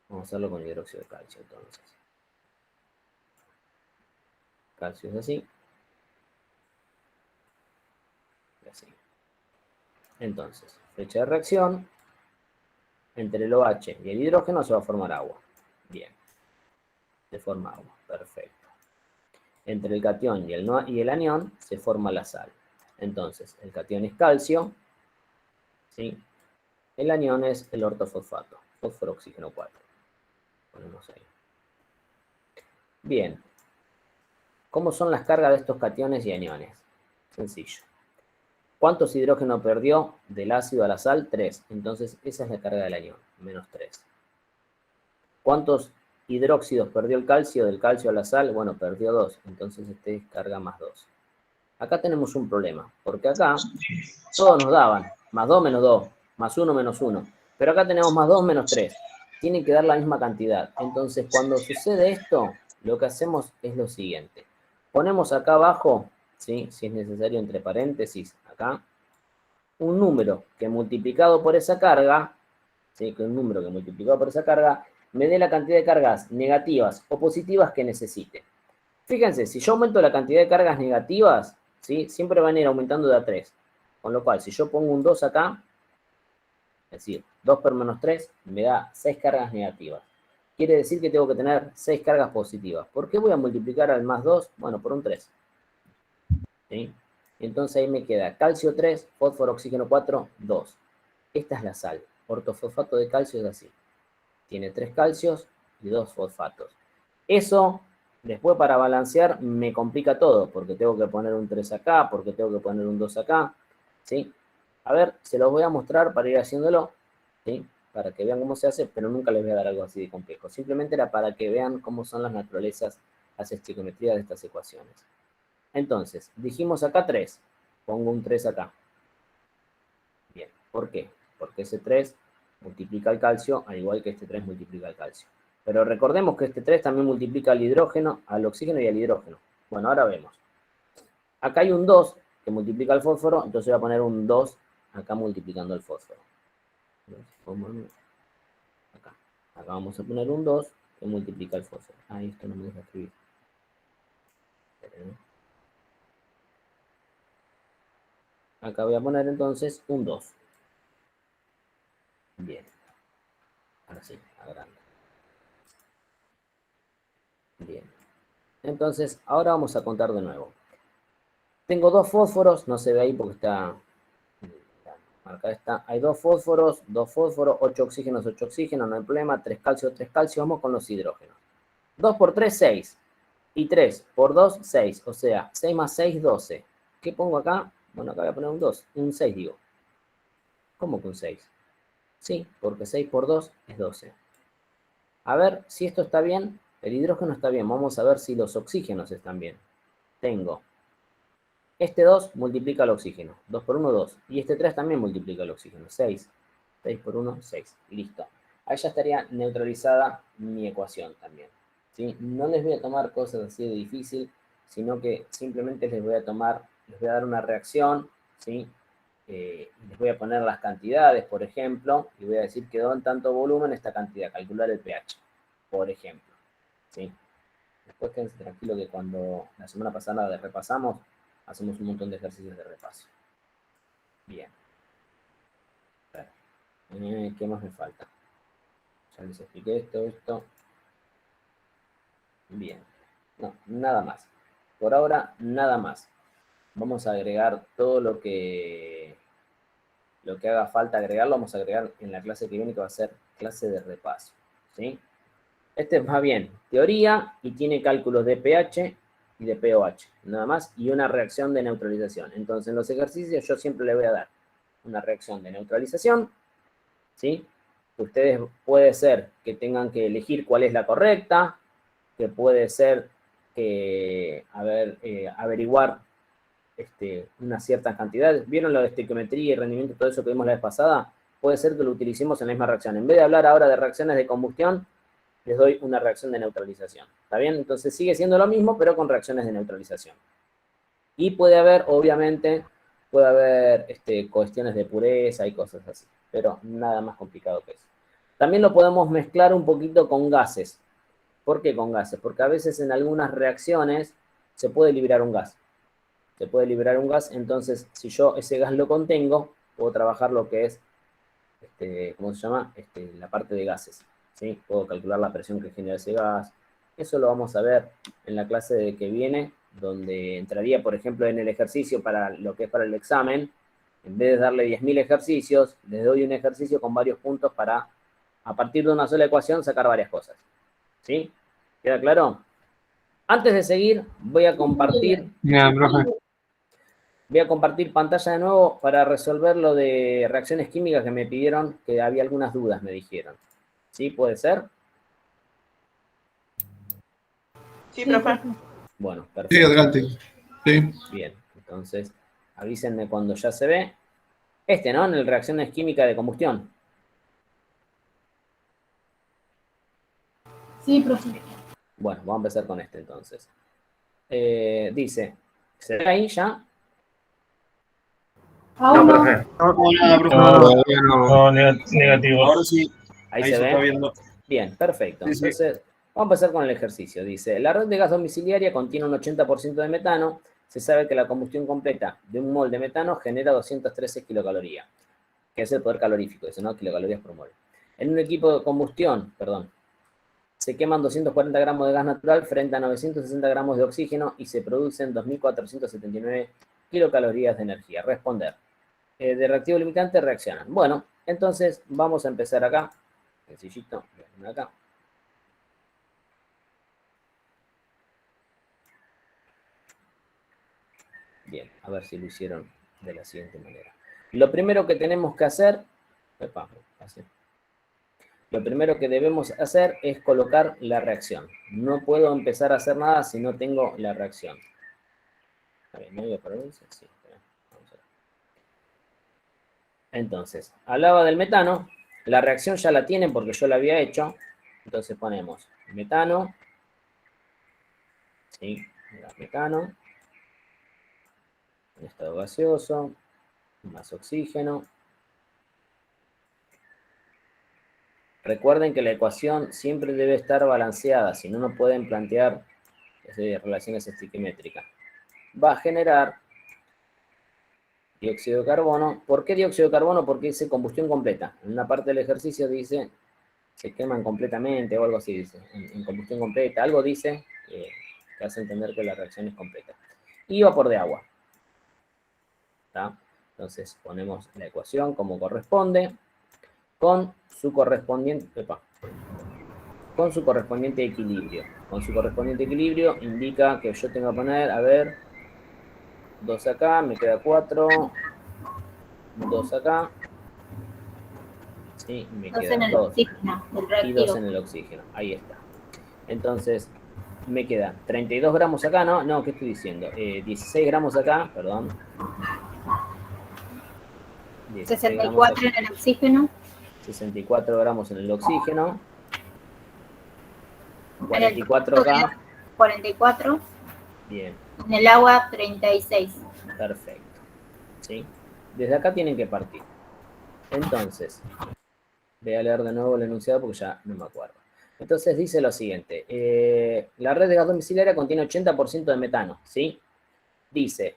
Speaker 1: Vamos a hacerlo con hidróxido de calcio entonces. Calcio es así. Y así. Entonces, flecha de reacción. Entre el OH y el hidrógeno se va a formar agua. Bien. Se forma agua. Perfecto. Entre el catión y el anión se forma la sal. Entonces, el catión es calcio. ¿Sí? El anión es el ortofosfato. Fósforo, oxígeno 4. Ponemos ahí. Bien. ¿Cómo son las cargas de estos cationes y aniones? Sencillo. ¿Cuántos hidrógenos perdió del ácido a la sal? 3. Entonces, esa es la carga del anión, menos 3. ¿Cuántos hidróxidos perdió el calcio del calcio a la sal? Bueno, perdió 2. Entonces, este es carga más 2. Acá tenemos un problema, porque acá todos nos daban más 2 menos 2, más 1 menos 1. Pero acá tenemos más 2 menos 3. Tienen que dar la misma cantidad. Entonces, cuando sucede esto, lo que hacemos es lo siguiente. Ponemos acá abajo, ¿sí? Si es necesario, entre paréntesis, acá, un número que multiplicado por esa carga, ¿sí? Que un número que multiplicado por esa carga me dé la cantidad de cargas negativas o positivas que necesite. Fíjense, si yo aumento la cantidad de cargas negativas, ¿sí? Siempre van a ir aumentando de a 3. Con lo cual, si yo pongo un 2 acá, es decir, 2 por menos 3 me da 6 cargas negativas. Quiere decir que tengo que tener 6 cargas positivas. ¿Por qué voy a multiplicar al más 2? Bueno, por un 3. ¿Sí? Entonces ahí me queda calcio 3, fósforo, oxígeno 4, 2. Esta es la sal. Ortofosfato de calcio es así. Tiene 3 calcios y 2 fosfatos. Eso, después para balancear, me complica todo, porque tengo que poner un 3 acá, porque tengo que poner un 2 acá. ¿Sí? A ver, se los voy a mostrar para ir haciéndolo. ¿Sí? Para que vean cómo se hace, pero nunca les voy a dar algo así de complejo. Simplemente era para que vean cómo son las naturalezas, las estequiometrías de estas ecuaciones. Entonces, dijimos acá 3. Pongo un 3 acá. Bien, ¿por qué? Porque ese 3 multiplica el calcio, al igual que este 3 multiplica el calcio. Pero recordemos que este 3 también multiplica al hidrógeno, al oxígeno y al hidrógeno. Bueno, ahora vemos. Acá hay un 2 que multiplica el fósforo, entonces voy a poner un 2 acá multiplicando el fósforo. Acá vamos a poner un 2 que multiplica el fósforo. Ah, esto no me deja escribir. Acá voy a poner entonces un 2. Bien. Ahora sí, agrando. Bien. Entonces, ahora vamos a contar de nuevo. Tengo 2 fósforos, no se ve ahí porque está... Acá está, hay 2 fósforos, 8 oxígenos, 8 oxígenos, no hay problema, 3 calcios, 3 calcios, vamos con los hidrógenos. 2 por 3, 6. Y 3 por 2, 6. O sea, 6 más 6, 12. ¿Qué pongo acá? Bueno, acá voy a poner un 2, un 6 digo. ¿Cómo que un 6? Sí, porque 6 por 2 es 12. A ver si esto está bien. El hidrógeno está bien. Vamos a ver si los oxígenos están bien. Tengo... Este 2 multiplica el oxígeno. 2 por 1, 2. Y este 3 también multiplica el oxígeno. 6. 6 por 1, 6. Listo. Ahí ya estaría neutralizada mi ecuación también. ¿Sí? No les voy a tomar cosas así de difícil, sino que simplemente les voy a dar una reacción, ¿sí? Les voy a poner las cantidades, por ejemplo, y voy a decir que quedó en tanto volumen esta cantidad, calcular el pH, por ejemplo. ¿Sí? Después quédense tranquilo que cuando la semana pasada repasamos, hacemos un montón de ejercicios de repaso. Bien. ¿Qué más me falta? Ya les expliqué esto. Bien. No, nada más. Por ahora, nada más. Vamos a agregar todo lo que haga falta agregarlo. Vamos a agregar en la clase que viene, que va a ser clase de repaso. ¿Sí? Este va bien. Teoría y tiene cálculos de pH y de pOH, nada más, y una reacción de neutralización. Entonces, en los ejercicios yo siempre le voy a dar una reacción de neutralización, ¿sí? Ustedes puede ser que tengan que elegir cuál es la correcta, que puede ser que, averiguar unas ciertas cantidades. ¿Vieron lo de estequiometría y rendimiento, todo eso que vimos la vez pasada? puede ser que lo utilicemos en la misma reacción. En vez de hablar ahora de reacciones de combustión, les doy una reacción de neutralización. ¿Está bien? Entonces sigue siendo lo mismo, pero con reacciones de neutralización. Y puede haber, obviamente, cuestiones de pureza y cosas así, pero nada más complicado que eso. También lo podemos mezclar un poquito con gases. ¿Por qué con gases? Porque a veces en algunas reacciones se puede liberar un gas. Se puede liberar un gas, entonces si yo ese gas lo contengo, puedo trabajar lo que es, ¿cómo se llama? La parte de gases. ¿Sí? Puedo calcular la presión que genera ese gas. Eso lo vamos a ver en la clase que viene, donde entraría, por ejemplo, en el ejercicio para lo que es para el examen. En vez de darle 10.000 ejercicios, les doy un ejercicio con varios puntos para, a partir de una sola ecuación, sacar varias cosas. ¿Sí? ¿Queda claro? Antes de seguir, voy a compartir... Voy a compartir pantalla de nuevo para resolver lo de reacciones químicas que me pidieron, que había algunas dudas, me dijeron. ¿Sí? ¿Puede ser?
Speaker 5: Sí, profe.
Speaker 1: Bueno, perfecto.
Speaker 8: Sí, adelante. Sí.
Speaker 1: Bien, entonces avísenme cuando ya se ve. ¿No? En el reacciones químicas de combustión.
Speaker 4: Sí, profe.
Speaker 1: Bueno, vamos a empezar con entonces. Dice, ¿se ve ahí ya?
Speaker 4: Aún no.
Speaker 2: profe.
Speaker 11: No,
Speaker 2: Negativo.
Speaker 9: Ahora sí.
Speaker 1: Ahí
Speaker 9: Ahí
Speaker 1: se
Speaker 9: se
Speaker 1: ve.
Speaker 9: está viendo.
Speaker 1: Bien, perfecto.
Speaker 8: Sí, sí.
Speaker 1: Entonces, vamos a empezar con el ejercicio. Dice, la red de gas domiciliaria contiene un 80% de metano. Se sabe que la combustión completa de un mol de metano genera 213 kilocalorías, que es el poder calorífico, eso, ¿no? Kilocalorías por mol. En un equipo de combustión, se queman 240 gramos de gas natural frente a 960 gramos de oxígeno y se producen 2.479 kilocalorías de energía. Responder. De reactivo limitante reaccionan. Bueno, entonces vamos a empezar acá. Sencillito, acá. Bien, a ver si lo hicieron de la siguiente manera. Lo primero que tenemos que hacer, lo primero que debemos hacer es colocar la reacción. No puedo empezar a hacer nada si no tengo la reacción. A ver, ¿no voy a parar eso? Sí, vamos a ver. Entonces, hablaba del metano. La reacción ya la tienen porque yo la había hecho. Entonces ponemos metano. Sí, metano. En estado gaseoso. Más oxígeno. Recuerden que la ecuación siempre debe estar balanceada, si no, no pueden plantear relaciones estequiométricas. Va a generar dióxido de carbono. ¿Por qué dióxido de carbono? Porque dice combustión completa. En una parte del ejercicio dice se queman completamente o algo así dice. En combustión completa, algo dice que hace entender que la reacción es completa. Y vapor de agua. ¿Está? Entonces ponemos la ecuación como corresponde. Con su correspondiente equilibrio. Con su correspondiente equilibrio indica que yo tengo que poner, a ver, 2 acá, me queda 4, 2 acá, sí, me queda 2, y 2 en el oxígeno, ahí está. Entonces, me queda 32 gramos acá, ¿no? No, ¿qué estoy diciendo? 16 gramos acá, perdón.
Speaker 3: 64 en el oxígeno.
Speaker 1: 64 gramos en el oxígeno. 44 acá.
Speaker 3: 44.
Speaker 1: Bien.
Speaker 3: En el agua, 36.
Speaker 1: Perfecto. ¿Sí? Desde acá tienen que partir. Entonces, voy a leer de nuevo el enunciado porque ya no me acuerdo. Entonces dice lo siguiente. La red de gas domiciliaria contiene 80% de metano. ¿Sí? Dice...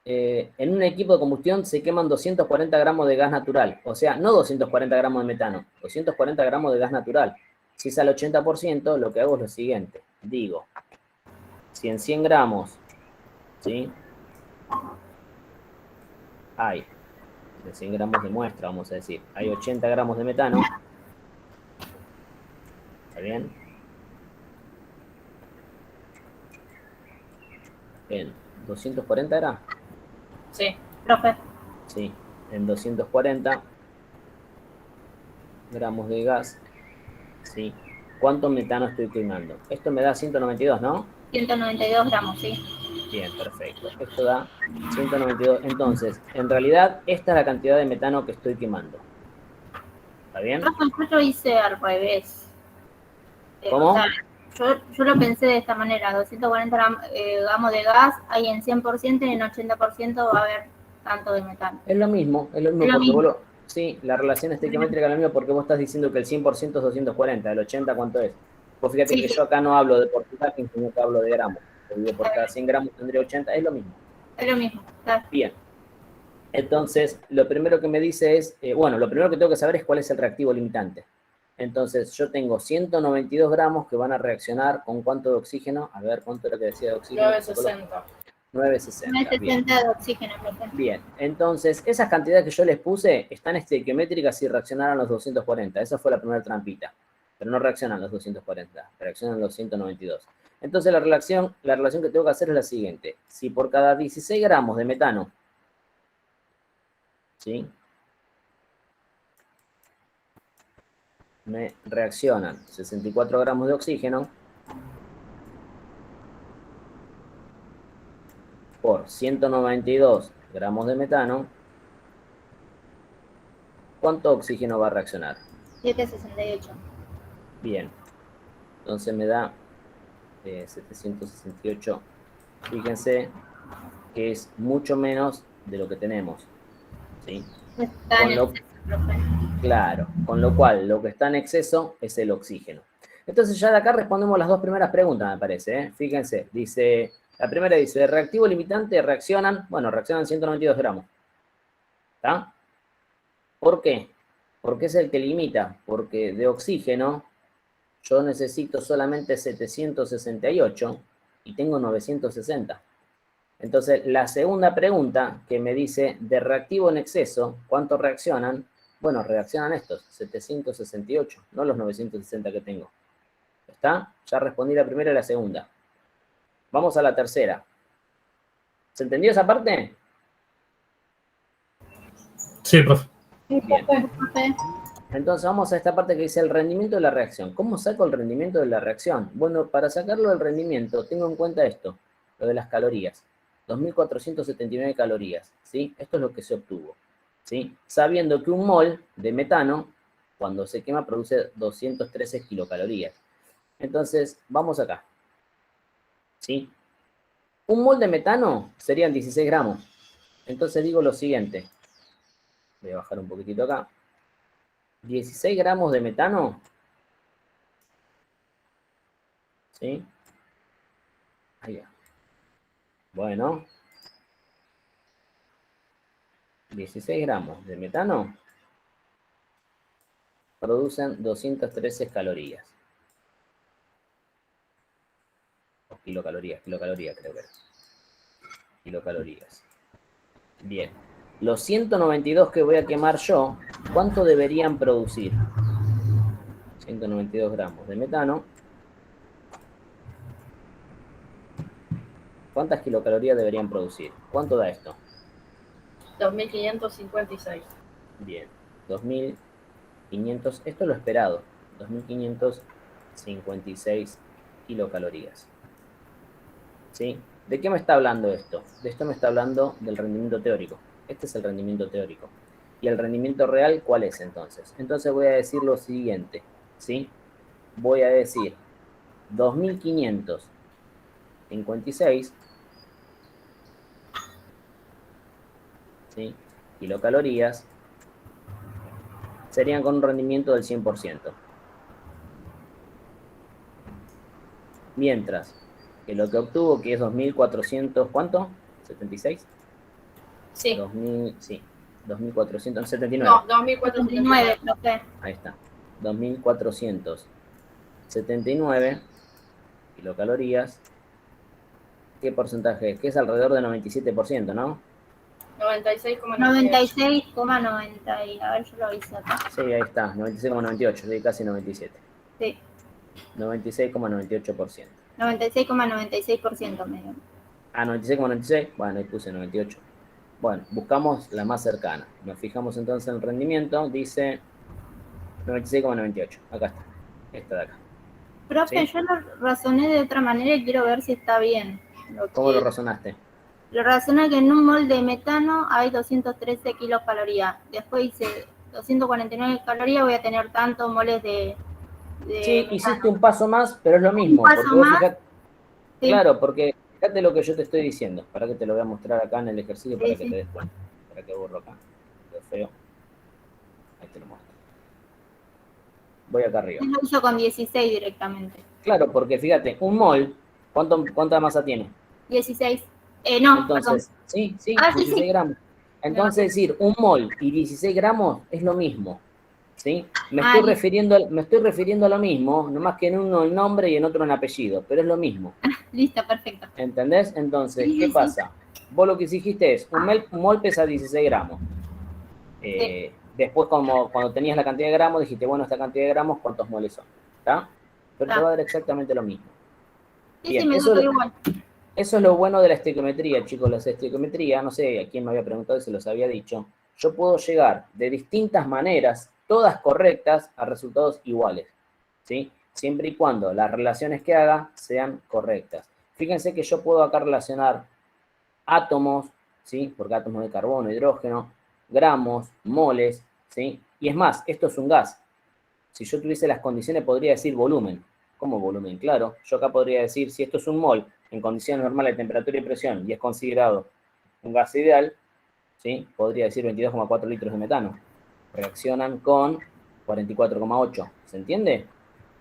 Speaker 1: en un equipo de combustión se queman 240 gramos de gas natural. O sea, no 240 gramos de metano, 240 gramos de gas natural. Si es al 80%, lo que hago es lo siguiente. Digo, si en 100 gramos, ¿sí? Hay, de 100 gramos de muestra, vamos a decir, hay 80 gramos de metano. ¿Está bien? En 240 era.
Speaker 3: Sí, profe.
Speaker 1: Sí, en 240 gramos de gas. Sí. ¿Cuánto metano estoy quemando? Esto me da 192, ¿no?
Speaker 3: 192 gramos, sí.
Speaker 1: Bien, perfecto. Esto da 192. Entonces, en realidad, esta es la cantidad de metano que estoy quemando. ¿Está bien?
Speaker 3: Profe, yo lo hice al revés.
Speaker 1: ¿Cómo?
Speaker 3: O sea, yo lo pensé de esta manera, 240 gramos de gas, hay en 100% y en 80% va a haber tanto de metano.
Speaker 1: Es lo mismo
Speaker 3: Es lo
Speaker 1: porque
Speaker 3: mismo.
Speaker 1: vos sí, la relación estequiométrica es la misma porque vos estás diciendo que el 100% es 240, el 80 ¿cuánto es? Vos fíjate
Speaker 3: Sí,
Speaker 1: que
Speaker 3: sí.
Speaker 1: yo acá no hablo de porcentaje, sino que hablo de gramos. Por cada 100 gramos tendría 80, es lo mismo.
Speaker 3: Es lo mismo. Claro.
Speaker 1: Bien. Entonces, lo primero que me dice es, bueno, lo primero que tengo que saber es cuál es el reactivo limitante. Entonces, yo tengo 192 gramos que van a reaccionar con cuánto de oxígeno. A ver, ¿cuánto era que decía de oxígeno?
Speaker 5: 960.
Speaker 1: 960. Bien.
Speaker 3: 960 de oxígeno, profe.
Speaker 1: Bien, entonces, esas cantidades que yo les puse están estequiométricas si reaccionaran los 240. Esa fue la primera trampita. Pero no reaccionan los 240, reaccionan los 192. Entonces, la relación que tengo que hacer es la siguiente. Si por cada 16 gramos de metano, ¿sí?, me reaccionan 64 gramos de oxígeno por 192 gramos de metano, ¿cuánto oxígeno va a reaccionar?
Speaker 3: 768.
Speaker 1: Bien, entonces me da 768. Fíjense que es mucho menos de lo que tenemos, ¿sí?
Speaker 3: Está en exceso, profe.
Speaker 1: Claro, con lo cual lo que está en exceso es el oxígeno. Entonces ya de acá respondemos las dos primeras preguntas, me parece, ¿eh? Fíjense, dice, la primera dice, reactivo limitante reaccionan 192 gramos. ¿Está? ¿Por qué? Porque es el que limita, porque de oxígeno yo necesito solamente 768 y tengo 960. Entonces, la segunda pregunta que me dice, de reactivo en exceso, ¿cuántos reaccionan? Bueno, reaccionan estos, 768, no los 960 que tengo. ¿Está? Ya respondí la primera y la segunda. Vamos a la tercera. ¿Se entendió esa parte?
Speaker 2: Sí, profe.
Speaker 1: Bien. Entonces vamos a esta parte que dice el rendimiento de la reacción. ¿Cómo saco el rendimiento de la reacción? Bueno, para sacarlo del rendimiento, tengo en cuenta esto, lo de las calorías. 2.479 calorías, ¿sí? Esto es lo que se obtuvo, ¿sí? Sabiendo que un mol de metano, cuando se quema, produce 213 kilocalorías. Entonces, vamos acá, ¿sí? Un mol de metano serían 16 gramos. Entonces digo lo siguiente. Voy a bajar un poquitito acá. 16 gramos de metano, ¿sí? Ahí va. Bueno. 16 gramos de metano producen 213 calorías. O kilocalorías creo que era. Kilocalorías. Bien. Los 192 que voy a quemar yo, ¿cuánto deberían producir? 192 gramos de metano. ¿Cuántas kilocalorías deberían producir? ¿Cuánto da esto?
Speaker 5: 2556.
Speaker 1: Bien. 2500, esto es lo esperado. 2556 kilocalorías. ¿Sí? ¿De qué me está hablando esto? De esto me está hablando del rendimiento teórico. Este es el rendimiento teórico. ¿Y el rendimiento real cuál es entonces? Entonces voy a decir lo siguiente, ¿sí? Voy a decir 2556, ¿sí?, kilocalorías serían con un rendimiento del 100%. Mientras que lo que obtuvo, que es 2400, ¿cuánto? ¿76?
Speaker 5: Sí.
Speaker 1: 2479.
Speaker 5: No, 2479.
Speaker 3: profe.
Speaker 1: Ahí está. 2479 kilocalorías. ¿Qué porcentaje es? Que es alrededor de 97%, ¿no?
Speaker 5: 96,98.
Speaker 3: 96,90. A ver, yo lo hice acá.
Speaker 1: Sí, ahí está. 96,98. Sí, casi 97.
Speaker 3: Sí.
Speaker 1: 96,98%.
Speaker 3: 96,96% me dio.
Speaker 1: Ah, 96,96. Bueno, ahí puse 98. Bueno, buscamos la más cercana. Nos fijamos entonces en el rendimiento. Dice 96,98. Acá está. Esta de acá.
Speaker 3: Profe,
Speaker 1: ¿Sí?
Speaker 3: yo lo razoné de otra manera y quiero ver si está bien.
Speaker 1: ¿Cómo lo razonaste?
Speaker 3: Lo razoné que en un mol de metano hay 213 kilocalorías. Después dice 249 calorías, voy a tener tantos moles de
Speaker 1: Sí,
Speaker 3: metano.
Speaker 1: hiciste un paso más, pero es lo mismo.
Speaker 3: Un paso
Speaker 1: Porque vos
Speaker 3: más.
Speaker 1: fijate,
Speaker 3: Sí.
Speaker 1: claro, porque fíjate lo que yo te estoy diciendo. Para que te lo voy a mostrar acá en el ejercicio para
Speaker 3: Sí,
Speaker 1: que
Speaker 3: sí.
Speaker 1: te des cuenta. Para que borro acá. Lo feo. Ahí te lo muestro. Voy acá arriba.
Speaker 3: Yo lo uso con 16 directamente.
Speaker 1: Claro, porque fíjate, un mol, ¿cuánta masa tiene?
Speaker 3: 16. No,
Speaker 1: Entonces,
Speaker 3: perdón.
Speaker 1: sí,
Speaker 3: Sí,
Speaker 1: 16
Speaker 3: sí.
Speaker 1: gramos. Entonces, decir, un mol y 16 gramos es lo mismo. ¿Sí? Me estoy refiriendo a lo mismo, nomás que en uno el nombre y en otro el apellido, pero es lo mismo.
Speaker 3: Listo, perfecto.
Speaker 1: ¿Entendés? Entonces,
Speaker 3: Sí,
Speaker 1: ¿qué
Speaker 3: sí,
Speaker 1: pasa? Vos lo que dijiste es, un mol pesa 16 gramos. Después, como cuando tenías la cantidad de gramos, dijiste, bueno, esta cantidad de gramos, ¿cuántos moles son? ¿Está? Pero te va a dar exactamente lo mismo.
Speaker 3: Sí,
Speaker 1: Bien,
Speaker 3: sí, me gusta igual.
Speaker 1: eso es lo bueno de la estequiometría, chicos. La estequiometría, no sé a quién me había preguntado y se los había dicho, yo puedo llegar de distintas maneras, todas correctas, a resultados iguales, ¿sí? Siempre y cuando las relaciones que haga sean correctas. Fíjense que yo puedo acá relacionar átomos, ¿sí? Porque átomos de carbono, hidrógeno, gramos, moles, ¿sí? Y es más, esto es un gas. Si yo tuviese las condiciones, podría decir volumen. ¿Cómo volumen? Claro, yo acá podría decir, si esto es un mol en condiciones normales de temperatura y presión y es considerado un gas ideal, ¿sí? Podría decir 22,4 litros de metano. Reaccionan con 44,8. ¿Se entiende?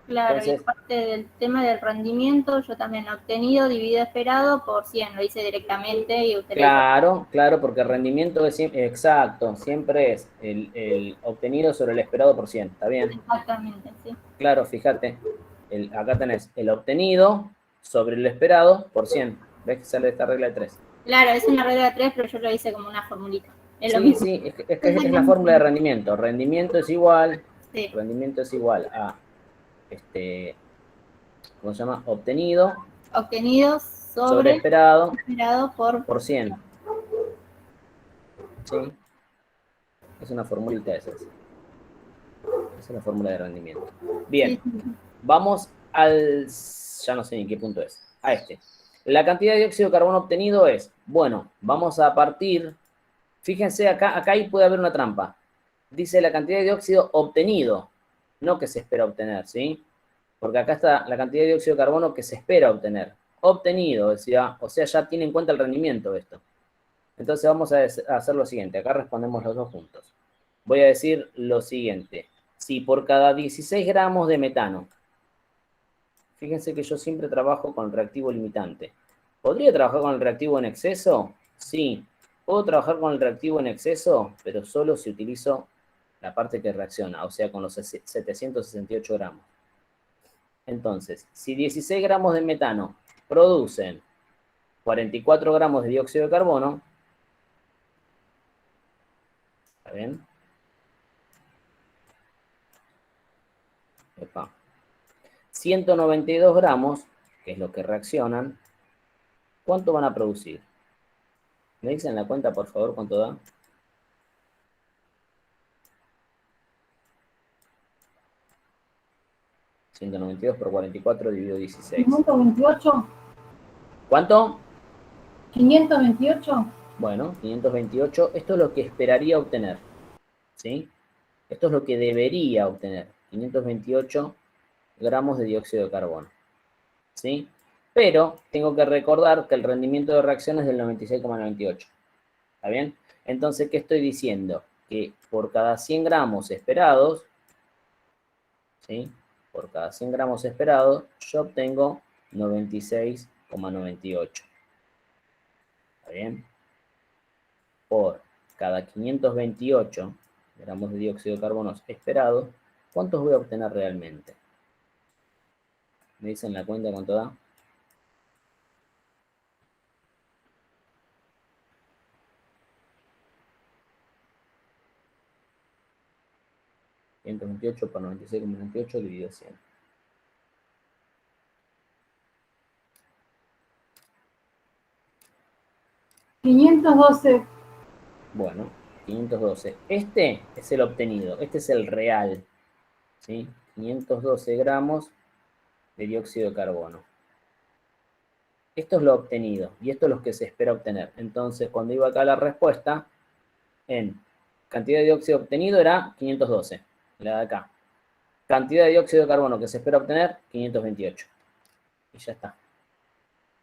Speaker 3: Claro, y
Speaker 1: Entonces,
Speaker 3: aparte del tema del rendimiento, yo también he obtenido dividido esperado por 100, lo hice directamente y usted
Speaker 1: claro, porque el rendimiento es exacto, siempre es el obtenido sobre el esperado por 100. ¿Está bien?
Speaker 3: Exactamente, sí.
Speaker 1: Claro, fíjate, acá tenés el obtenido sobre el esperado por 100. ¿Ves que sale esta regla de 3?
Speaker 3: Claro, es una regla de 3, pero yo lo hice como una formulita. Es lo
Speaker 1: Sí,
Speaker 3: mismo.
Speaker 1: sí, es la fórmula de rendimiento. Rendimiento es igual a, ¿cómo se llama? Obtenido
Speaker 3: Obtenido
Speaker 1: sobre
Speaker 3: sobre
Speaker 1: esperado
Speaker 3: por
Speaker 1: 100. ¿Sí? Es una formulita esa. Esa es la fórmula de rendimiento. Bien,
Speaker 3: sí.
Speaker 1: vamos al, ya no sé ni qué punto es, a este. La cantidad de dióxido de carbono obtenido es, bueno, vamos a partir, fíjense acá ahí puede haber una trampa. Dice la cantidad de dióxido obtenido, no que se espera obtener, ¿sí? Porque acá está la cantidad de dióxido de carbono que se espera obtener. Obtenido, decía, o sea, ya tiene en cuenta el rendimiento esto. Entonces vamos a hacer lo siguiente, acá respondemos los dos juntos. Voy a decir lo siguiente, si por cada 16 gramos de metano, fíjense que yo siempre trabajo con el reactivo limitante. ¿Podría trabajar con el reactivo en exceso? Sí. Puedo trabajar con el reactivo en exceso, pero solo si utilizo la parte que reacciona, o sea, con los 768 gramos. Entonces, si 16 gramos de metano producen 44 gramos de dióxido de carbono, ¿está bien? Epa. 192 gramos, que es lo que reaccionan, ¿cuánto van a producir? ¿Me dicen la cuenta, por favor, cuánto da? $192 por 44 dividido 16.
Speaker 4: 528.
Speaker 1: ¿Cuánto?
Speaker 4: 528.
Speaker 1: Bueno, 528. Esto es lo que esperaría obtener. ¿Sí? Esto es lo que debería obtener. 528 gramos de dióxido de carbono. ¿Sí? Pero tengo que recordar que el rendimiento de reacción es del 96,98. ¿Está bien? Entonces, ¿qué estoy diciendo? Que por cada 100 gramos esperados, ¿sí? Por cada 100 gramos esperados, yo obtengo 96,98. ¿Está bien? Por cada 528 gramos de dióxido de carbono esperado, ¿cuántos voy a obtener realmente? ¿Me dicen la cuenta cuánto da? $128 por 96,98 dividido 100.
Speaker 4: $512.
Speaker 1: Bueno, 512. Este es el obtenido, este es el real. ¿Sí? 512 gramos de dióxido de carbono. Esto es lo obtenido y esto es lo que se espera obtener. Entonces, cuando iba acá la respuesta, en Cantidad de dióxido obtenido era 512, la de acá. Cantidad de dióxido de carbono que se espera obtener, 528. Y ya está.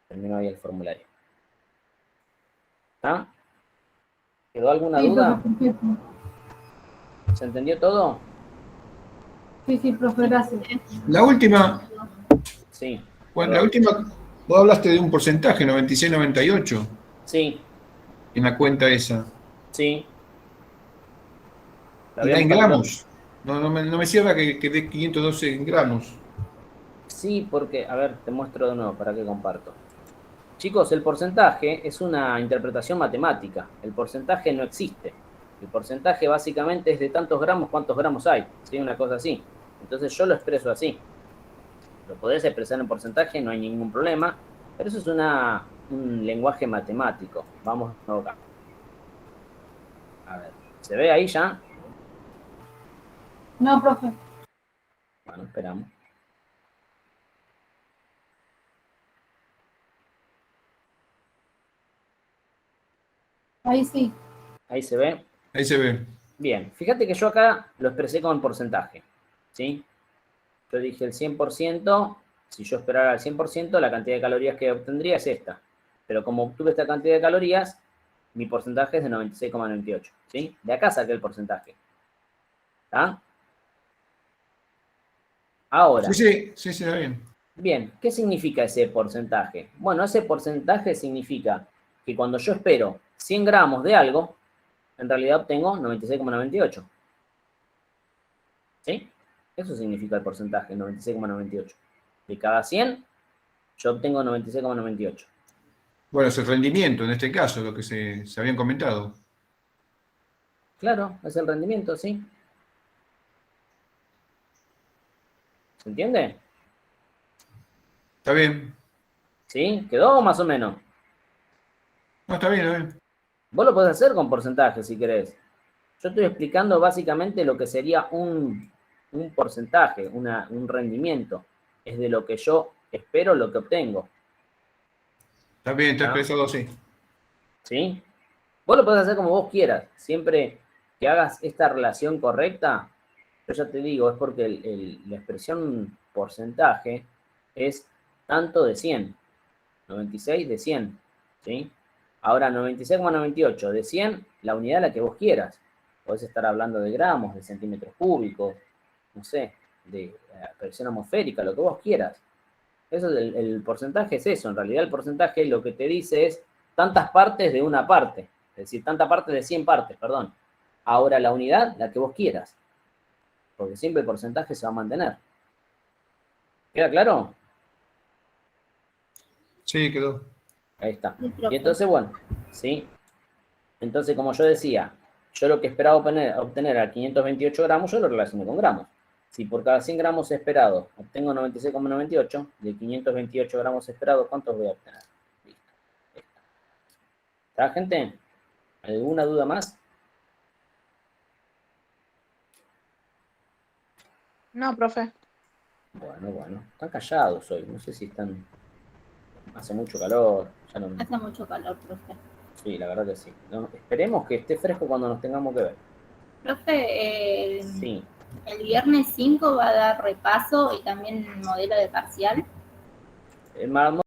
Speaker 1: Terminó ahí el formulario. ¿Está? ¿Quedó alguna
Speaker 4: Sí,
Speaker 1: duda?
Speaker 4: profe, perfecto.
Speaker 1: ¿Se entendió todo?
Speaker 4: Sí, profe, gracias.
Speaker 8: La última,
Speaker 1: Sí.
Speaker 8: bueno, la última, vos hablaste de un porcentaje, 96-98,
Speaker 1: Sí,
Speaker 8: en la cuenta esa.
Speaker 1: sí. La
Speaker 8: Y da en
Speaker 1: habíamos calculado.
Speaker 8: gramos. No me cierra que dé 512 en gramos.
Speaker 1: Sí, porque, a ver, te muestro de nuevo para que comparto. Chicos, el porcentaje es una interpretación matemática. El porcentaje no existe. El porcentaje básicamente es de tantos gramos, cuántos gramos hay. ¿Sí? Una cosa así. Entonces yo lo expreso así. Lo podés expresar en porcentaje, no hay ningún problema. Pero eso es un lenguaje matemático. Vamos acá. A ver, ¿se ve ahí ya?
Speaker 4: No, profe.
Speaker 1: Bueno, esperamos.
Speaker 4: Ahí sí.
Speaker 1: Ahí se ve.
Speaker 8: Ahí se ve.
Speaker 1: Bien, fíjate que yo acá lo expresé con porcentaje, ¿sí? Yo dije el 100%, si yo esperara el 100%, la cantidad de calorías que obtendría es esta. Pero como obtuve esta cantidad de calorías, mi porcentaje es de 96,98, ¿sí? De acá saqué el porcentaje. ¿Está? Ahora.
Speaker 8: Sí, está bien.
Speaker 1: Bien, ¿qué significa ese porcentaje? Bueno, ese porcentaje significa que cuando yo espero 100 gramos de algo, en realidad obtengo 96,98. ¿Sí? Eso significa el porcentaje, 96,98. De cada 100, yo obtengo 96,98.
Speaker 8: Bueno, es el rendimiento en este caso, lo que se habían comentado.
Speaker 1: Claro, es el rendimiento, ¿sí? ¿Se entiende?
Speaker 8: Está bien.
Speaker 1: ¿Sí? ¿Quedó más o menos?
Speaker 8: No, está bien.
Speaker 1: Vos lo podés hacer con porcentaje si querés. Yo estoy explicando básicamente lo que sería un porcentaje, un rendimiento. Es de lo que yo espero, lo que obtengo.
Speaker 8: Está bien, está expresado así.
Speaker 1: ¿Sí? Vos lo podés hacer como vos quieras. Siempre que hagas esta relación correcta, yo ya te digo, es porque la expresión porcentaje es tanto de 100. 96 de 100. ¿Sí? Ahora, 96,98 de 100, la unidad a la que vos quieras. Podés estar hablando de gramos, de centímetros cúbicos, no sé, de presión atmosférica, lo que vos quieras. Eso es el porcentaje es eso. En realidad el porcentaje lo que te dice es tantas partes de una parte. Es decir, tantas partes de 100 partes, perdón. Ahora la unidad, la que vos quieras. Porque siempre el porcentaje se va a mantener. ¿Queda claro?
Speaker 8: Sí, quedó.
Speaker 1: Ahí está. Y entonces, bueno, ¿sí? Entonces, como yo decía, yo lo que esperaba obtener a 528 gramos, yo lo relaciono con gramos. Si por cada 100 gramos esperado obtengo 96,98, de 528 gramos esperados, ¿cuántos voy a obtener? Listo. ¿Está, gente? ¿Alguna duda más?
Speaker 5: No, profe.
Speaker 1: Bueno. Están callados hoy. No sé si están... Hace mucho calor. Ya no...
Speaker 3: Hace mucho calor, profe.
Speaker 1: Sí, la verdad que sí. No, esperemos que esté fresco cuando nos tengamos que ver.
Speaker 3: Profe,
Speaker 1: Sí.
Speaker 3: el viernes 5 va a dar repaso y también modelo de parcial.